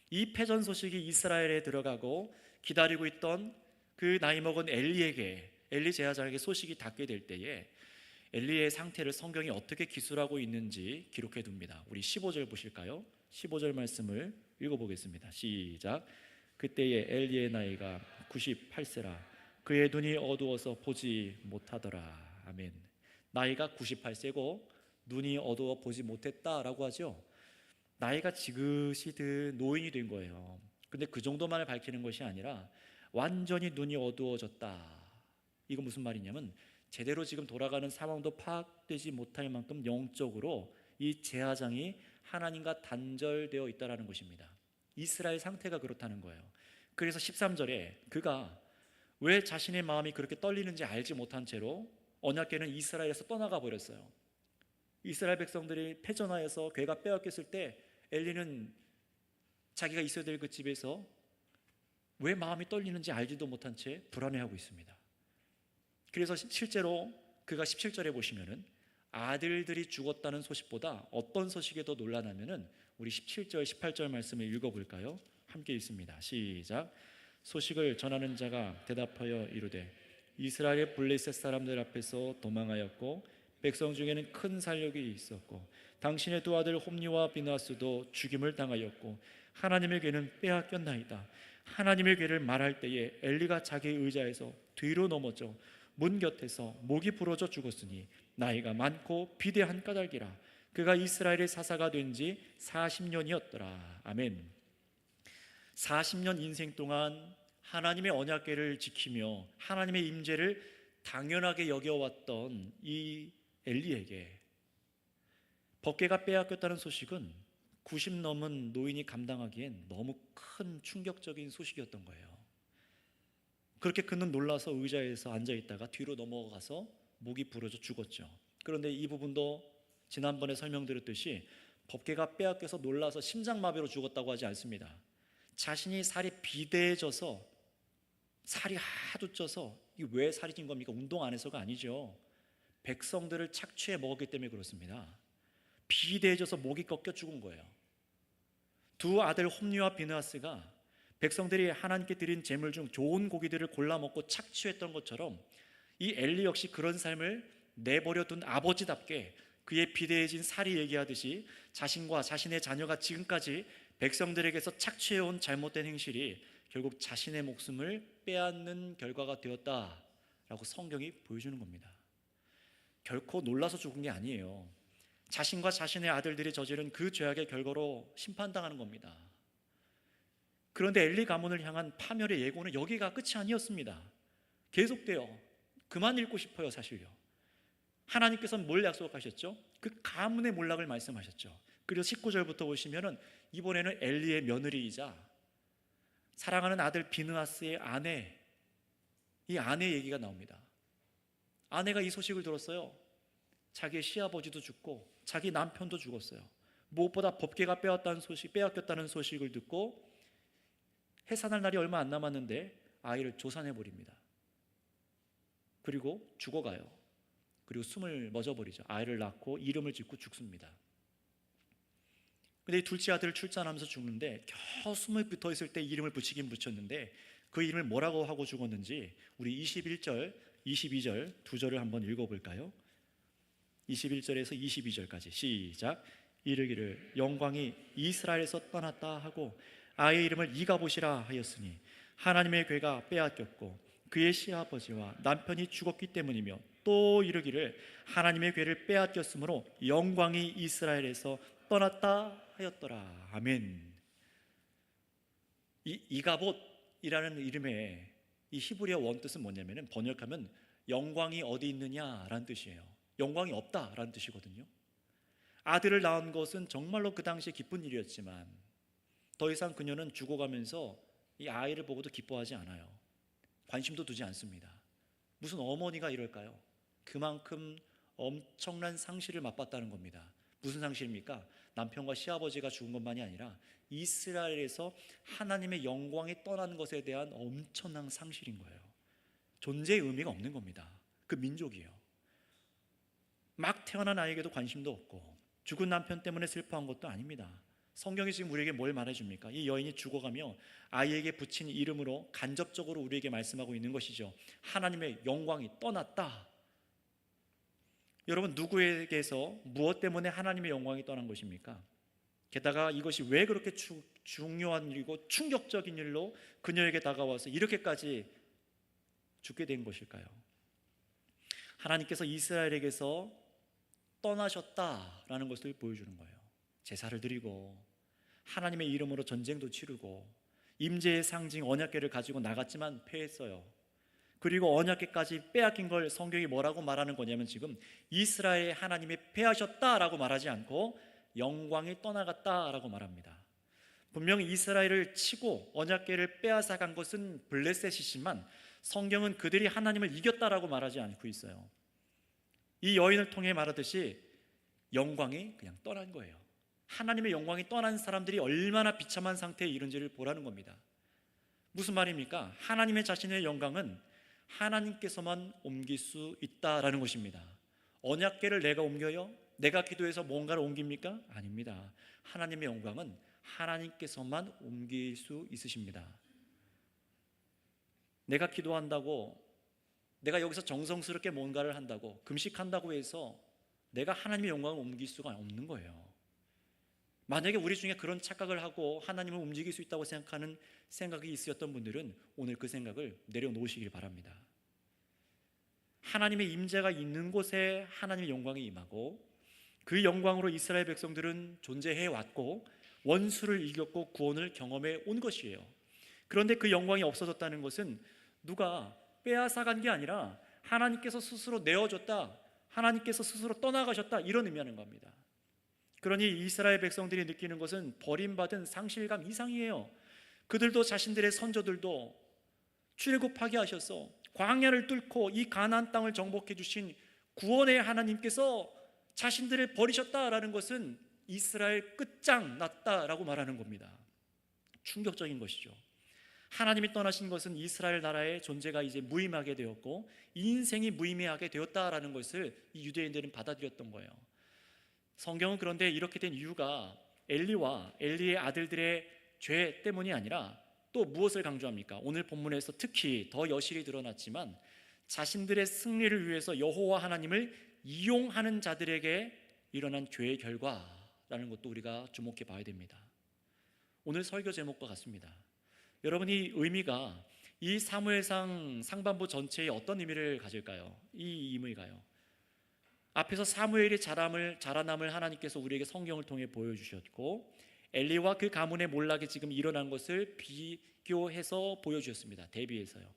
이 패전 소식이 이스라엘에 들어가고 기다리고 있던 그 나이 먹은 엘리에게, 엘리 제사장에게 소식이 닿게 될 때에 엘리의 상태를 성경이 어떻게 기술하고 있는지 기록해 둡니다. 우리 15절 보실까요? 15절 말씀을 읽어보겠습니다. 시작. 그때에 엘리의 나이가 98세라 그의 눈이 어두워서 보지 못하더라. 아멘. 나이가 98세고 눈이 어두워 보지 못했다라고 하죠. 나이가 지긋이 든 노인이 된 거예요. 근데 그 정도만을 밝히는 것이 아니라 완전히 눈이 어두워졌다. 이거 무슨 말이냐면 제대로 지금 돌아가는 상황도 파악되지 못할 만큼 영적으로 이 제사장이 하나님과 단절되어 있다는 것입니다. 이스라엘 상태가 그렇다는 거예요. 그래서 13절에 그가 왜 자신의 마음이 그렇게 떨리는지 알지 못한 채로 언약궤는 이스라엘에서 떠나가 버렸어요. 이스라엘 백성들이 패전하여서 궤가 빼앗겼을 때 엘리는 자기가 있어야 될 그 집에서 왜 마음이 떨리는지 알지도 못한 채 불안해하고 있습니다. 그래서 실제로 그가 17절에 보시면은 아들들이 죽었다는 소식보다 어떤 소식에 더 놀라냐면은 우리 17절, 18절 말씀을 읽어볼까요? 함께 읽습니다. 시작. 소식을 전하는 자가 대답하여 이르되 이스라엘의 블레셋 사람들 앞에서 도망하였고 백성 중에는 큰 살력이 있었고 당신의 두 아들 홈리와 비느하스도 죽임을 당하였고 하나님의 궤는 빼앗겼나이다. 하나님의 궤를 말할 때에 엘리가 자기 의자에서 뒤로 넘어져 문 곁에서 목이 부러져 죽었으니 나이가 많고 비대한 까닭이라. 그가 이스라엘의 사사가 된 지 40년이었더라. 아멘. 40년 인생 동안 하나님의 언약궤를 지키며 하나님의 임재를 당연하게 여겨왔던 이 엘리에게 법궤가 빼앗겼다는 소식은 90 넘은 노인이 감당하기엔 너무 큰 충격적인 소식이었던 거예요. 그렇게 그는 놀라서 의자에서 앉아있다가 뒤로 넘어가서 목이 부러져 죽었죠. 그런데 이 부분도 지난번에 설명드렸듯이 법궤가 빼앗겨서 놀라서 심장마비로 죽었다고 하지 않습니다. 자신이 살이 비대해져서 살이 하도 쪄서 이게 왜 살이 찐 겁니까? 운동 안 해서가 아니죠. 백성들을 착취해 먹었기 때문에 그렇습니다. 비대해져서 목이 꺾여 죽은 거예요. 두 아들 홈리와 비느하스가 백성들이 하나님께 드린 제물 중 좋은 고기들을 골라 먹고 착취했던 것처럼 이 엘리 역시 그런 삶을 내버려 둔 아버지답게 그의 비대해진 살이 얘기하듯이 자신과 자신의 자녀가 지금까지 백성들에게서 착취해온 잘못된 행실이 결국 자신의 목숨을 빼앗는 결과가 되었다라고 성경이 보여주는 겁니다. 결코 놀라서 죽은 게 아니에요. 자신과 자신의 아들들이 저지른 그 죄악의 결과로 심판당하는 겁니다. 그런데 엘리 가문을 향한 파멸의 예고는 여기가 끝이 아니었습니다. 계속돼요. 그만 읽고 싶어요, 사실요. 하나님께서는 뭘 약속하셨죠? 그 가문의 몰락을 말씀하셨죠. 그리고 19절부터 보시면은 이번에는 엘리의 며느리이자 사랑하는 아들 비느하스의 아내, 이 아내 얘기가 나옵니다. 아내가 이 소식을 들었어요. 자기의 시아버지도 죽고 자기 남편도 죽었어요. 무엇보다 법궤가 빼앗겼다는 소식을 듣고 해산할 날이 얼마 안 남았는데 아이를 조산해버립니다. 그리고 죽어가요. 그리고 숨을 멎어버리죠. 아이를 낳고 이름을 짓고 죽습니다. 근데 둘째 아들을 출산하면서 죽는데 겨우 숨이 붙어있을 때 이름을 붙이긴 붙였는데 그 이름을 뭐라고 하고 죽었는지 우리 21절, 22절 두 절을 한번 읽어볼까요? 21절에서 22절까지 시작. 이르기를 영광이 이스라엘에서 떠났다 하고 아이의 이름을 이가봇이라 하였으니 하나님의 괴가 빼앗겼고 그의 시아버지와 남편이 죽었기 때문이며 또 이르기를 하나님의 괴를 빼앗겼으므로 영광이 이스라엘에서 떠났다 하였더라. 아멘. 이 이가봇이라는 이름의 이 히브리어 원뜻은 뭐냐면은 번역하면 영광이 어디 있느냐라는 뜻이에요. 영광이 없다라는 뜻이거든요. 아들을 낳은 것은 정말로 그 당시에 기쁜 일이었지만 더 이상 그녀는 죽어가면서 이 아이를 보고도 기뻐하지 않아요. 관심도 두지 않습니다. 무슨 어머니가 이럴까요? 그만큼 엄청난 상실을 맛봤다는 겁니다. 무슨 상실입니까? 남편과 시아버지가 죽은 것만이 아니라 이스라엘에서 하나님의 영광이 떠나는 것에 대한 엄청난 상실인 거예요. 존재의 의미가 없는 겁니다. 그 민족이요. 막 태어난 아이에게도 관심도 없고 죽은 남편 때문에 슬퍼한 것도 아닙니다. 성경이 지금 우리에게 뭘 말해줍니까? 이 여인이 죽어가며 아이에게 붙인 이름으로 간접적으로 우리에게 말씀하고 있는 것이죠. 하나님의 영광이 떠났다. 여러분, 누구에게서 무엇 때문에 하나님의 영광이 떠난 것입니까? 게다가 이것이 왜 그렇게 중요한 일이고 충격적인 일로 그녀에게 다가와서 이렇게까지 죽게 된 것일까요? 하나님께서 이스라엘에게서 떠나셨다라는 것을 보여주는 거예요. 제사를 드리고 하나님의 이름으로 전쟁도 치르고 임재의 상징 언약궤를 가지고 나갔지만 패했어요. 그리고 언약궤까지 빼앗긴 걸 성경이 뭐라고 말하는 거냐면 지금 이스라엘의 하나님이 패하셨다라고 말하지 않고 영광이 떠나갔다라고 말합니다. 분명히 이스라엘을 치고 언약궤를 빼앗아 간 것은 블레셋이지만 성경은 그들이 하나님을 이겼다라고 말하지 않고 있어요. 이 여인을 통해 말하듯이 영광이 그냥 떠난 거예요. 하나님의 영광이 떠난 사람들이 얼마나 비참한 상태에 이른지를 보라는 겁니다. 무슨 말입니까? 하나님의 자신의 영광은 하나님께서만 옮길 수 있다라는 것입니다. 언약궤를 내가 옮겨요? 내가 기도해서 뭔가를 옮깁니까? 아닙니다. 하나님의 영광은 하나님께서만 옮길 수 있으십니다. 내가 기도한다고, 내가 여기서 정성스럽게 뭔가를 한다고, 금식한다고 해서 내가 하나님의 영광을 옮길 수가 없는 거예요. 만약에 우리 중에 그런 착각을 하고 하나님을 움직일 수 있다고 생각하는 생각이 있으셨던 분들은 오늘 그 생각을 내려놓으시길 바랍니다. 하나님의 임재가 있는 곳에 하나님의 영광이 임하고 그 영광으로 이스라엘 백성들은 존재해 왔고 원수를 이겼고 구원을 경험해 온 것이에요. 그런데 그 영광이 없어졌다는 것은 누가 빼앗아간 게 아니라 하나님께서 스스로 내어줬다, 하나님께서 스스로 떠나가셨다, 이런 의미하는 겁니다. 그러니 이스라엘 백성들이 느끼는 것은 버림받은 상실감 이상이에요. 그들도 자신들의 선조들도 출애굽하게 하셔서 광야를 뚫고 이 가나안 땅을 정복해 주신 구원의 하나님께서 자신들을 버리셨다라는 것은 이스라엘 끝장 났다라고 말하는 겁니다. 충격적인 것이죠. 하나님이 떠나신 것은 이스라엘 나라의 존재가 이제 무의미하게 되었고 인생이 무의미하게 되었다라는 것을 이 유대인들은 받아들였던 거예요. 성경은 그런데 이렇게 된 이유가 엘리와 엘리의 아들들의 죄 때문이 아니라 또 무엇을 강조합니까? 오늘 본문에서 특히 더 여실히 드러났지만 자신들의 승리를 위해서 여호와 하나님을 이용하는 자들에게 일어난 죄의 결과라는 것도 우리가 주목해 봐야 됩니다. 오늘 설교 제목과 같습니다. 여러분, 이 의미가 이 사무엘상 상반부 전체에 어떤 의미를 가질까요? 이 의미가요. 앞에서 사무엘이 자라남을 하나님께서 우리에게 성경을 통해 보여주셨고 엘리와 그 가문의 몰락이 지금 일어난 것을 비교해서 보여주셨습니다. 대비해서요.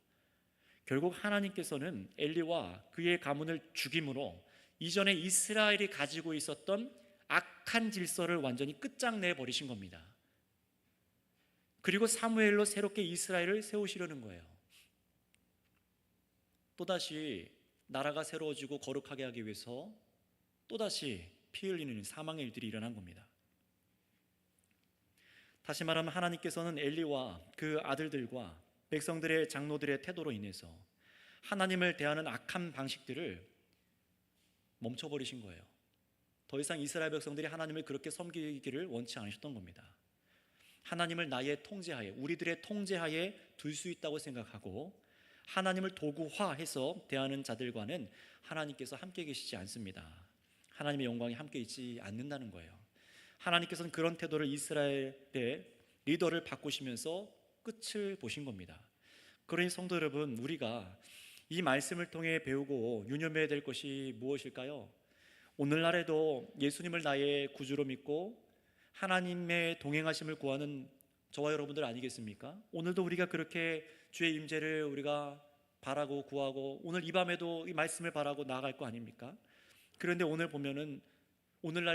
결국 하나님께서는 엘리와 그의 가문을 죽임으로 이전에 이스라엘이 가지고 있었던 악한 질서를 완전히 끝장내 버리신 겁니다. 그리고 사무엘로 새롭게 이스라엘을 세우시려는 거예요. 또다시 나라가 새로워지고 거룩하게 하기 위해서 또다시 피 흘리는 사망의 일들이 일어난 겁니다. 다시 말하면 하나님께서는 엘리와 그 아들들과 백성들의 장로들의 태도로 인해서 하나님을 대하는 악한 방식들을 멈춰버리신 거예요. 더 이상 이스라엘 백성들이 하나님을 그렇게 섬기기를 원치 않으셨던 겁니다. 하나님을 나의 통제하에, 우리들의 통제하에 둘 수 있다고 생각하고 하나님을 도구화해서 대하는 자들과는 하나님께서 함께 계시지 않습니다. 하나님의 영광이 함께 있지 않는다는 거예요. 하나님께서는 그런 태도를 이스라엘의 리더를 바꾸시면서 끝을 보신 겁니다. 그러니 성도 여러분, 우리가 이 말씀을 통해 배우고 유념해야 될 것이 무엇일까요? 오늘날에도 예수님을 나의 구주로 믿고 하나님의 동행하심을 구하는 저와 여러분들 아니겠습니까? 오늘도 우리가 그렇게 주의 임재를 우리가 바라고 구하고 오늘 이 밤에도 이 말씀을 바라고 나아갈 거 아닙니까? 그런데 오늘날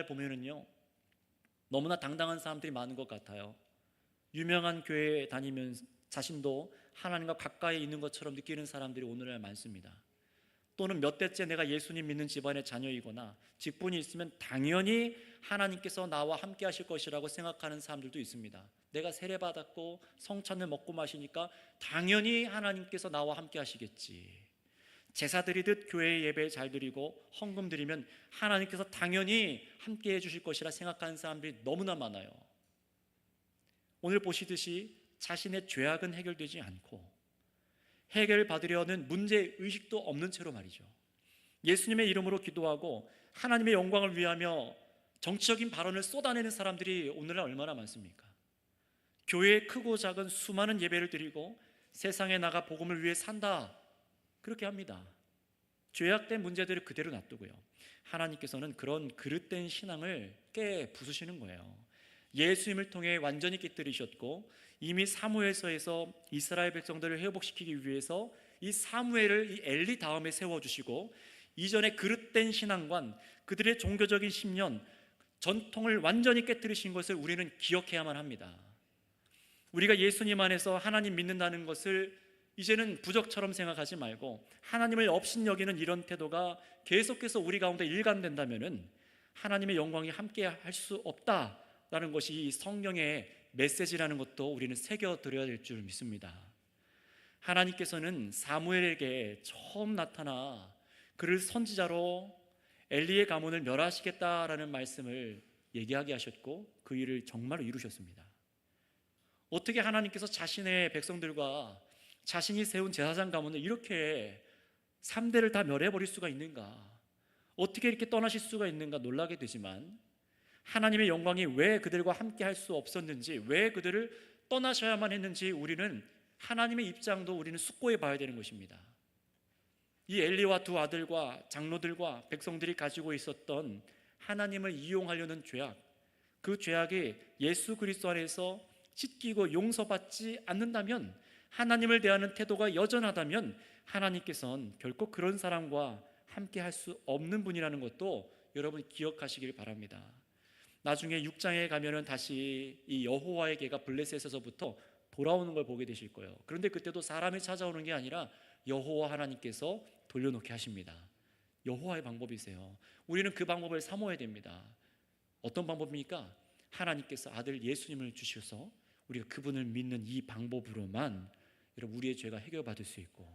보면은요, 너무나 당당한 사람들이 많은 것 같아요. 유명한 교회에 다니면 자신도 하나님과 가까이 있는 것처럼 느끼는 사람들이 오늘날 많습니다. 또는 몇 대째 내가 예수님 믿는 집안의 자녀이거나 직분이 있으면 당연히 하나님께서 나와 함께 하실 것이라고 생각하는 사람들도 있습니다. 내가 세례받았고 성찬을 먹고 마시니까 당연히 하나님께서 나와 함께 하시겠지. 제사 드리듯 교회 예배 잘 드리고 헌금 드리면 하나님께서 당연히 함께 해주실 것이라 생각하는 사람들이 너무나 많아요. 오늘 보시듯이 자신의 죄악은 해결되지 않고 해결받으려는 문제의식도 없는 채로 말이죠, 예수님의 이름으로 기도하고 하나님의 영광을 위하며 정치적인 발언을 쏟아내는 사람들이 오늘날 얼마나 많습니까? 교회에 크고 작은 수많은 예배를 드리고 세상에 나가 복음을 위해 산다, 그렇게 합니다. 죄악된 문제들을 그대로 놔두고요, 하나님께서는 그런 그릇된 신앙을 깨 부수시는 거예요. 예수님을 통해 완전히 깨뜨리셨고 이미 사무엘서에서 이스라엘 백성들을 회복시키기 위해서 이 사무엘을 이 엘리 다음에 세워주시고 이전에 그릇된 신앙관, 그들의 종교적인 신념, 전통을 완전히 깨뜨리신 것을 우리는 기억해야만 합니다. 우리가 예수님 안에서 하나님 믿는다는 것을 이제는 부적처럼 생각하지 말고 하나님을 업신여기는 이런 태도가 계속해서 우리 가운데 일관된다면 하나님의 영광이 함께 할 수 없다라는 것이 이 성경의 메시지라는 것도 우리는 새겨드려야 될 줄 믿습니다. 하나님께서는 사무엘에게 처음 나타나 그를 선지자로 엘리의 가문을 멸하시겠다라는 말씀을 얘기하게 하셨고 그 일을 정말로 이루셨습니다. 어떻게 하나님께서 자신의 백성들과 자신이 세운 제사장 가문을 이렇게 3대를 다 멸해버릴 수가 있는가, 어떻게 이렇게 떠나실 수가 있는가 놀라게 되지만, 하나님의 영광이 왜 그들과 함께 할 수 없었는지, 왜 그들을 떠나셔야만 했는지 우리는 하나님의 입장도 우리는 숙고해 봐야 되는 것입니다. 이 엘리와 두 아들과 장로들과 백성들이 가지고 있었던 하나님을 이용하려는 죄악, 그 죄악이 예수 그리스도 안에서 찢기고 용서받지 않는다면, 하나님을 대하는 태도가 여전하다면 하나님께서는 결코 그런 사람과 함께 할 수 없는 분이라는 것도 여러분 기억하시길 바랍니다. 나중에 6장에 가면은 다시 이 여호와의 개가 블레셋에서부터 돌아오는 걸 보게 되실 거예요. 그런데 그때도 사람이 찾아오는 게 아니라 여호와 하나님께서 돌려놓게 하십니다. 여호와의 방법이세요. 우리는 그 방법을 사모해야 됩니다. 어떤 방법입니까? 하나님께서 아들 예수님을 주셔서 우리가 그분을 믿는 이 방법으로만 여러분 우리의 죄가 해결받을 수 있고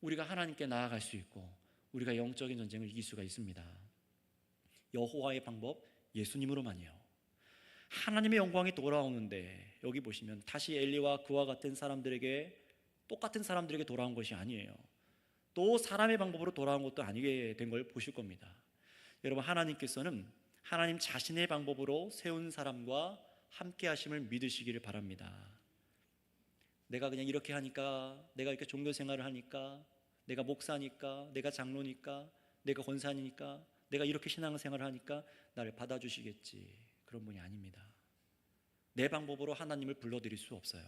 우리가 하나님께 나아갈 수 있고 우리가 영적인 전쟁을 이길 수가 있습니다. 여호와의 방법, 예수님으로만이요. 하나님의 영광이 돌아오는데 여기 보시면 다시 엘리와 그와 같은 사람들에게, 똑같은 사람들에게 돌아온 것이 아니에요. 또 사람의 방법으로 돌아온 것도 아니게 된 걸 보실 겁니다. 여러분, 하나님께서는 하나님 자신의 방법으로 세운 사람과 함께 하심을 믿으시기를 바랍니다. 내가 그냥 이렇게 하니까, 내가 이렇게 종교 생활을 하니까, 내가 목사니까, 내가 장로니까, 내가 권사니까, 내가 이렇게 신앙생활을 하니까 나를 받아주시겠지, 그런 분이 아닙니다. 내 방법으로 하나님을 불러드릴 수 없어요.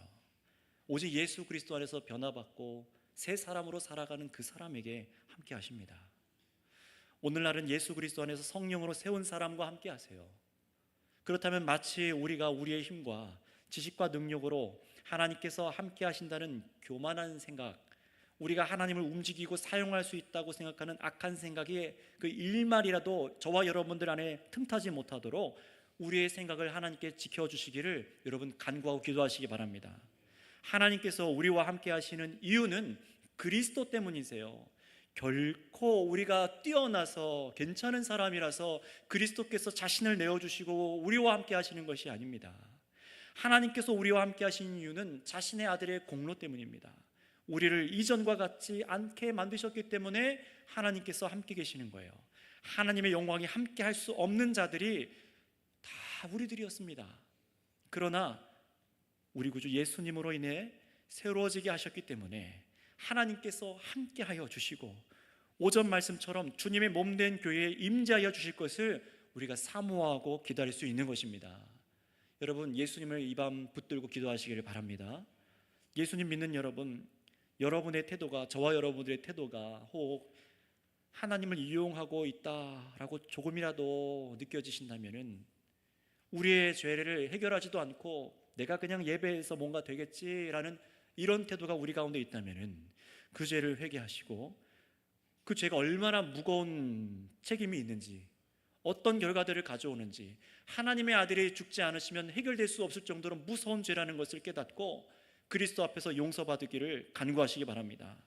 오직 예수 그리스도 안에서 변화받고 새 사람으로 살아가는 그 사람에게 함께 하십니다. 오늘날은 예수 그리스도 안에서 성령으로 세운 사람과 함께 하세요. 그렇다면 마치 우리가 우리의 힘과 지식과 능력으로 하나님께서 함께 하신다는 교만한 생각, 우리가 하나님을 움직이고 사용할 수 있다고 생각하는 악한 생각이 그 일말이라도 저와 여러분들 안에 틈타지 못하도록 우리의 생각을 하나님께 지켜주시기를 여러분 간구하고 기도하시기 바랍니다. 하나님께서 우리와 함께 하시는 이유는 그리스도 때문이세요. 결코 우리가 뛰어나서 괜찮은 사람이라서 그리스도께서 자신을 내어주시고 우리와 함께 하시는 것이 아닙니다. 하나님께서 우리와 함께 하신 이유는 자신의 아들의 공로 때문입니다. 우리를 이전과 같지 않게 만드셨기 때문에 하나님께서 함께 계시는 거예요. 하나님의 영광이 함께 할 수 없는 자들이 다 우리들이었습니다. 그러나 우리 구주 예수님으로 인해 새로워지게 하셨기 때문에 하나님께서 함께하여 주시고 오전 말씀처럼 주님의 몸된 교회에 임재하여 주실 것을 우리가 사모하고 기다릴 수 있는 것입니다. 여러분, 예수님을 이 밤 붙들고 기도하시기를 바랍니다. 예수님 믿는 여러분, 여러분의 태도가, 저와 여러분들의 태도가 혹 하나님을 이용하고 있다라고 조금이라도 느껴지신다면은 우리의 죄를 해결하지도 않고 내가 그냥 예배해서 뭔가 되겠지라는 이런 태도가 우리 가운데 있다면은 그 죄를 회개하시고 그 죄가 얼마나 무거운 책임이 있는지, 어떤 결과들을 가져오는지, 하나님의 아들이 죽지 않으시면 해결될 수 없을 정도로 무서운 죄라는 것을 깨닫고 그리스도 앞에서 용서받기를 간구하시기 바랍니다.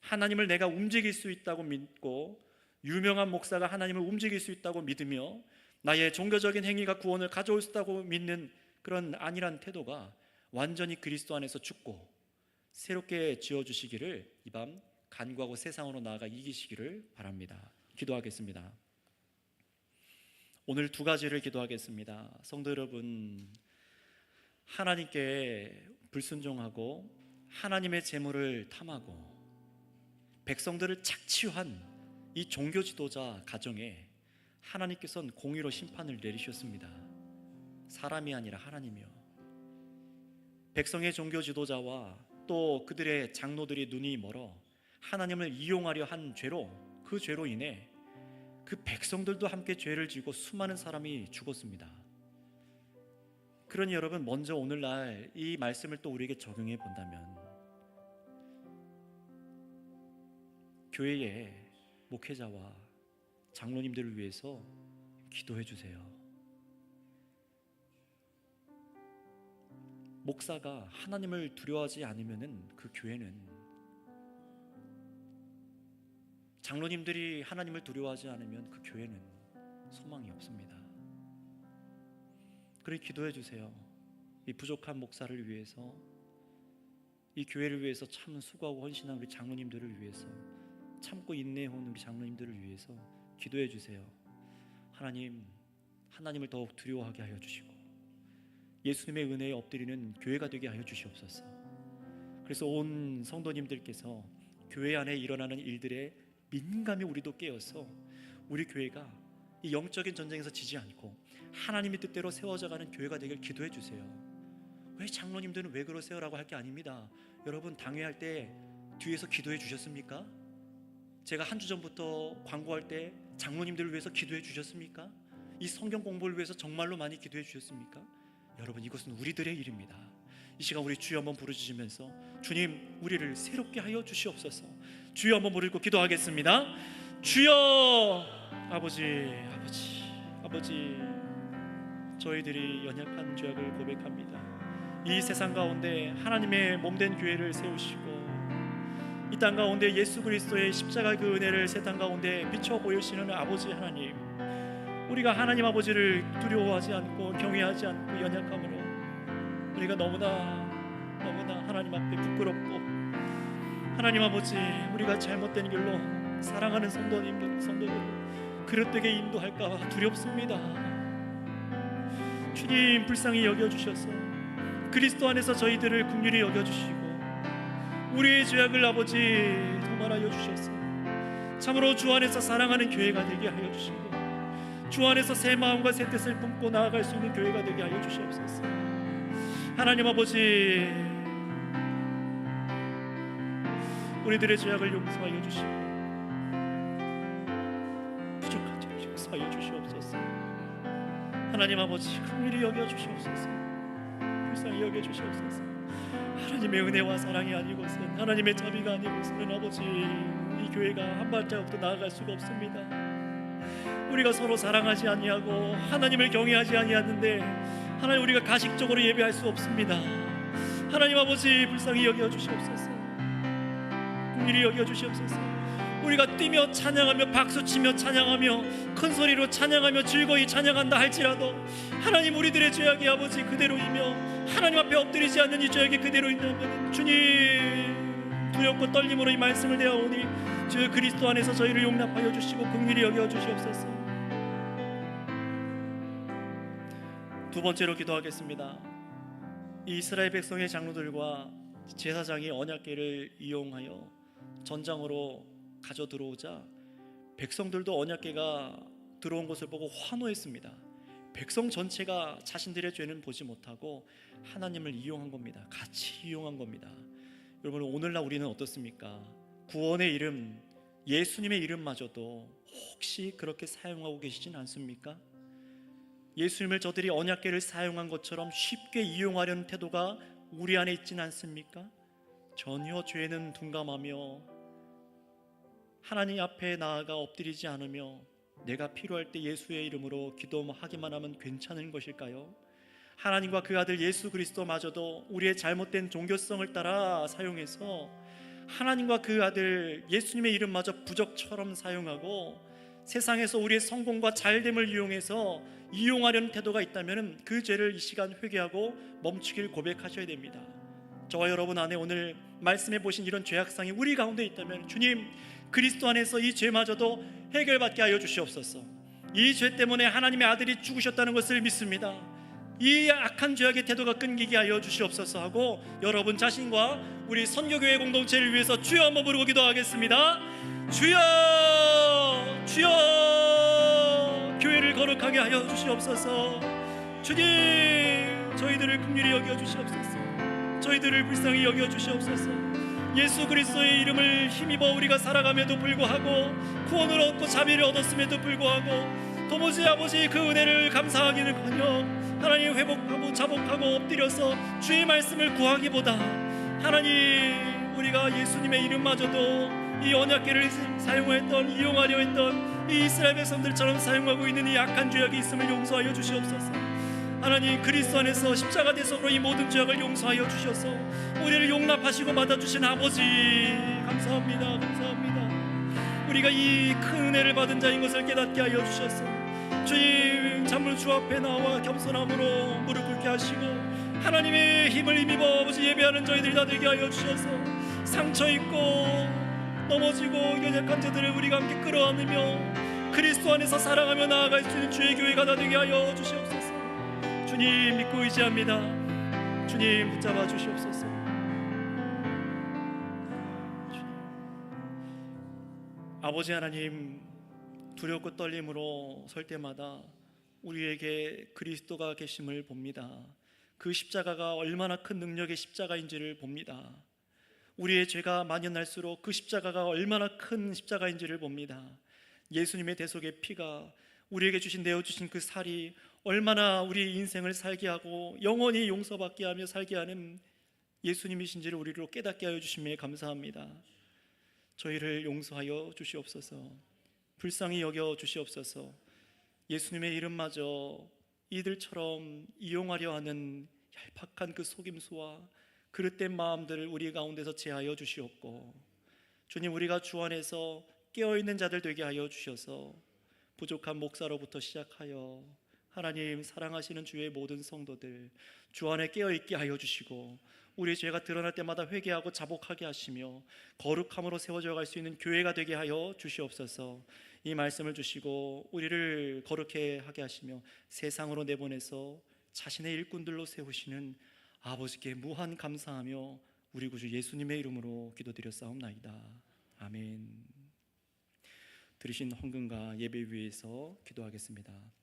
하나님을 내가 움직일 수 있다고 믿고 유명한 목사가 하나님을 움직일 수 있다고 믿으며 나의 종교적인 행위가 구원을 가져올 수 있다고 믿는 그런 안일한 태도가 완전히 그리스도 안에서 죽고 새롭게 지어주시기를 이 밤 간구하고 세상으로 나아가 이기시기를 바랍니다. 기도하겠습니다. 오늘 두 가지를 기도하겠습니다. 성도 여러분, 하나님께 불순종하고 하나님의 재물을 탐하고 백성들을 착취한 이 종교 지도자 가정에 하나님께서는 공의로 심판을 내리셨습니다. 사람이 아니라 하나님이요. 백성의 종교 지도자와 또 그들의 장로들이 눈이 멀어 하나님을 이용하려 한 죄로, 그 죄로 인해 그 백성들도 함께 죄를 지고 수많은 사람이 죽었습니다. 그러니 여러분, 먼저 오늘날 이 말씀을 또 우리에게 적용해 본다면 교회의 목회자와 장로님들을 위해서 기도해 주세요. 목사가 하나님을 두려워하지 않으면 그 교회는, 장로님들이 하나님을 두려워하지 않으면 그 교회는 소망이 없습니다. 그래 기도해 주세요. 이 부족한 목사를 위해서, 이 교회를 위해서 참 수고하고 헌신한 우리 장로님들을 위해서, 참고 인내해온 우리 장로님들을 위해서 기도해 주세요. 하나님을 더욱 두려워하게 하여 주시고 예수님의 은혜에 엎드리는 교회가 되게 하여 주시옵소서. 그래서 온 성도님들께서 교회 안에 일어나는 일들에 민감히 우리도 깨어서 우리 교회가 이 영적인 전쟁에서 지지 않고 하나님의 뜻대로 세워져가는 교회가 되길 기도해 주세요. 왜 장로님들은 왜 그러세요? 라고 할 게 아닙니다. 여러분, 당회할 때 뒤에서 기도해 주셨습니까? 제가 한 주 전부터 광고할 때 장로님들을 위해서 기도해 주셨습니까? 이 성경 공부를 위해서 정말로 많이 기도해 주셨습니까? 여러분, 이것은 우리들의 일입니다. 이 시간 우리 주여 한번 부르짖으면서 주님, 우리를 새롭게 하여 주시옵소서. 주여 한번 부르고 기도하겠습니다. 주여, 아버지, 저희들이 연약한 죄악을 고백합니다. 이 세상 가운데 하나님의 몸된 교회를 세우시고 이 땅 가운데 예수 그리스도의 십자가 그 은혜를 세상 가운데 비춰 보이시는 아버지 하나님, 우리가 하나님 아버지를 두려워하지 않고 경외하지 않고 연약함으로 우리가 너무나 하나님 앞에 부끄럽고, 하나님 아버지, 우리가 잘못된 길로 사랑하는 성도들을 그릇되게 인도할까 두렵습니다. 주님, 불쌍히 여겨주셔서 그리스도 안에서 저희들을 긍휼히 여겨주시고 우리의 죄악을 아버지 도말하여 주셔서 참으로 주 안에서 사랑하는 교회가 되게 하여 주시고 주 안에서 새 마음과 새 뜻을 품고 나아갈 수 있는 교회가 되게 하여 주시옵소서. 하나님 아버지, 우리들의 죄악을 용서하여 주시고 부족한 죄를 용서하여 주시옵소서. 하나님 아버지, 긍휼히 여겨 주시옵소서. 불쌍히 여겨 주시옵소서. 하나님의 은혜와 사랑이 아니고선, 하나님의 자비가 아니고서는 아버지, 이 교회가 한 발자국도 나아갈 수가 없습니다. 우리가 서로 사랑하지 아니하고 하나님을 경외하지 아니하는데 하나님, 우리가 가식적으로 예배할 수 없습니다. 하나님 아버지, 불쌍히 여겨 주시옵소서. 긍휼히 여겨 주시옵소서. 우리가 뛰며 찬양하며 박수치며 찬양하며 큰 소리로 찬양하며 즐거이 찬양한다 할지라도 하나님, 우리들의 죄악이 아버지 그대로이며 하나님 앞에 엎드리지 않는 이 죄악이 그대로인다면 주님, 두렵고 떨림으로 이 말씀을 대하오니 주 그리스도 안에서 저희를 용납하여 주시고 긍휼히 여겨 주시옵소서. 두 번째로 기도하겠습니다. 이 이스라엘 백성의 장로들과 제사장이 언약궤를 이용하여 전장으로 가져 들어오자 백성들도 언약궤가 들어온 것을 보고 환호했습니다. 백성 전체가 자신들의 죄는 보지 못하고 하나님을 이용한 겁니다. 같이 이용한 겁니다. 여러분, 오늘날 우리는 어떻습니까? 구원의 이름, 예수님의 이름마저도 혹시 그렇게 사용하고 계시진 않습니까? 예수님을 저들이 언약궤를 사용한 것처럼 쉽게 이용하려는 태도가 우리 안에 있지는 않습니까? 전혀 죄는 둔감하며 하나님 앞에 나아가 엎드리지 않으며 내가 필요할 때 예수의 이름으로 기도하기만 하면 괜찮은 것일까요? 하나님과 그 아들 예수 그리스도마저도 우리의 잘못된 종교성을 따라 사용해서 하나님과 그 아들 예수님의 이름마저 부적처럼 사용하고 세상에서 우리의 성공과 잘됨을 이용해서 이용하려는 태도가 있다면 그 죄를 이 시간 회개하고 멈추길 고백하셔야 됩니다. 저와 여러분 안에 오늘 말씀해 보신 이런 죄악상이 우리 가운데 있다면 주님, 그리스도 안에서 이 죄마저도 해결받게 하여 주시옵소서. 이 죄 때문에 하나님의 아들이 죽으셨다는 것을 믿습니다. 이 악한 죄악의 태도가 끊기게 하여 주시옵소서 하고 여러분 자신과 우리 선교교회 공동체를 위해서 주여 한번 부르고 기도하겠습니다. 주여, 주여, 교회를 거룩하게 하여 주시옵소서. 주님, 저희들을 긍휼히 여겨 주시옵소서. 저희들을 불쌍히 여겨 주시옵소서. 예수 그리스도의 이름을 힘입어 우리가 살아감에도 불구하고 구원을 얻고 자비를 얻었음에도 불구하고 도무지 아버지 그 은혜를 감사하기는커녕 하나님 회복하고 자복하고 엎드려서 주의 말씀을 구하기보다 하나님 우리가 예수님의 이름마저도 이 언약궤를 사용했던 이용하려 했던 이 이스라엘 백성들처럼 사용하고 있는 이 악한 죄악이 있음을 용서하여 주시옵소서. 하나님, 그리스도 안에서 십자가 대속으로 이 모든 죄악을 용서하여 주셔서 우리를 용납하시고 받아주신 아버지 감사합니다. 감사합니다. 우리가 이 큰 은혜를 받은 자인 것을 깨닫게 하여 주셔서 주님, 참으로 주 앞에 나와 겸손함으로 무릎 꿇게 하시고 하나님의 힘을 힘입어 아버지 예배하는 저희들이 다 되게 하여 주셔서 상처 입고 넘어지고 연약한 자들을 우리가 함께 끌어안으며 그리스도 안에서 사랑하며 나아갈 수 있는 주의 교회가 다 되게 하여 주시옵소서. 주님 믿고 의지합니다. 주님 붙잡아 주시옵소서. 아버지 하나님, 두렵고 떨림으로 설 때마다 우리에게 그리스도가 계심을 봅니다. 그 십자가가 얼마나 큰 능력의 십자가인지를 봅니다. 우리의 죄가 만연할수록 그 십자가가 얼마나 큰 십자가인지를 봅니다. 예수님의 대속의 피가 우리에게 내어주신 그 살이 얼마나 우리 인생을 살게 하고 영원히 용서받게 하며 살게 하는 예수님이신지를 우리로 깨닫게 하여 주심에 감사합니다. 저희를 용서하여 주시옵소서. 불쌍히 여겨 주시옵소서. 예수님의 이름마저 이들처럼 이용하려 하는 얄팍한 그 속임수와 그릇된 마음들을 우리 가운데서 제하여 주시옵고 주님, 우리가 주 안에서 깨어있는 자들 되게 하여 주셔서 부족한 목사로부터 시작하여 하나님 사랑하시는 주의 모든 성도들 주 안에 깨어있게 하여 주시고 우리의 죄가 드러날 때마다 회개하고 자복하게 하시며 거룩함으로 세워져 갈 수 있는 교회가 되게 하여 주시옵소서. 이 말씀을 주시고 우리를 거룩해 하게 하시며 세상으로 내보내서 자신의 일꾼들로 세우시는 아버지께 무한 감사하며 우리 구주 예수님의 이름으로 기도드렸사옵나이다. 아멘. 들으신 헌금과 예배 위에서 기도하겠습니다.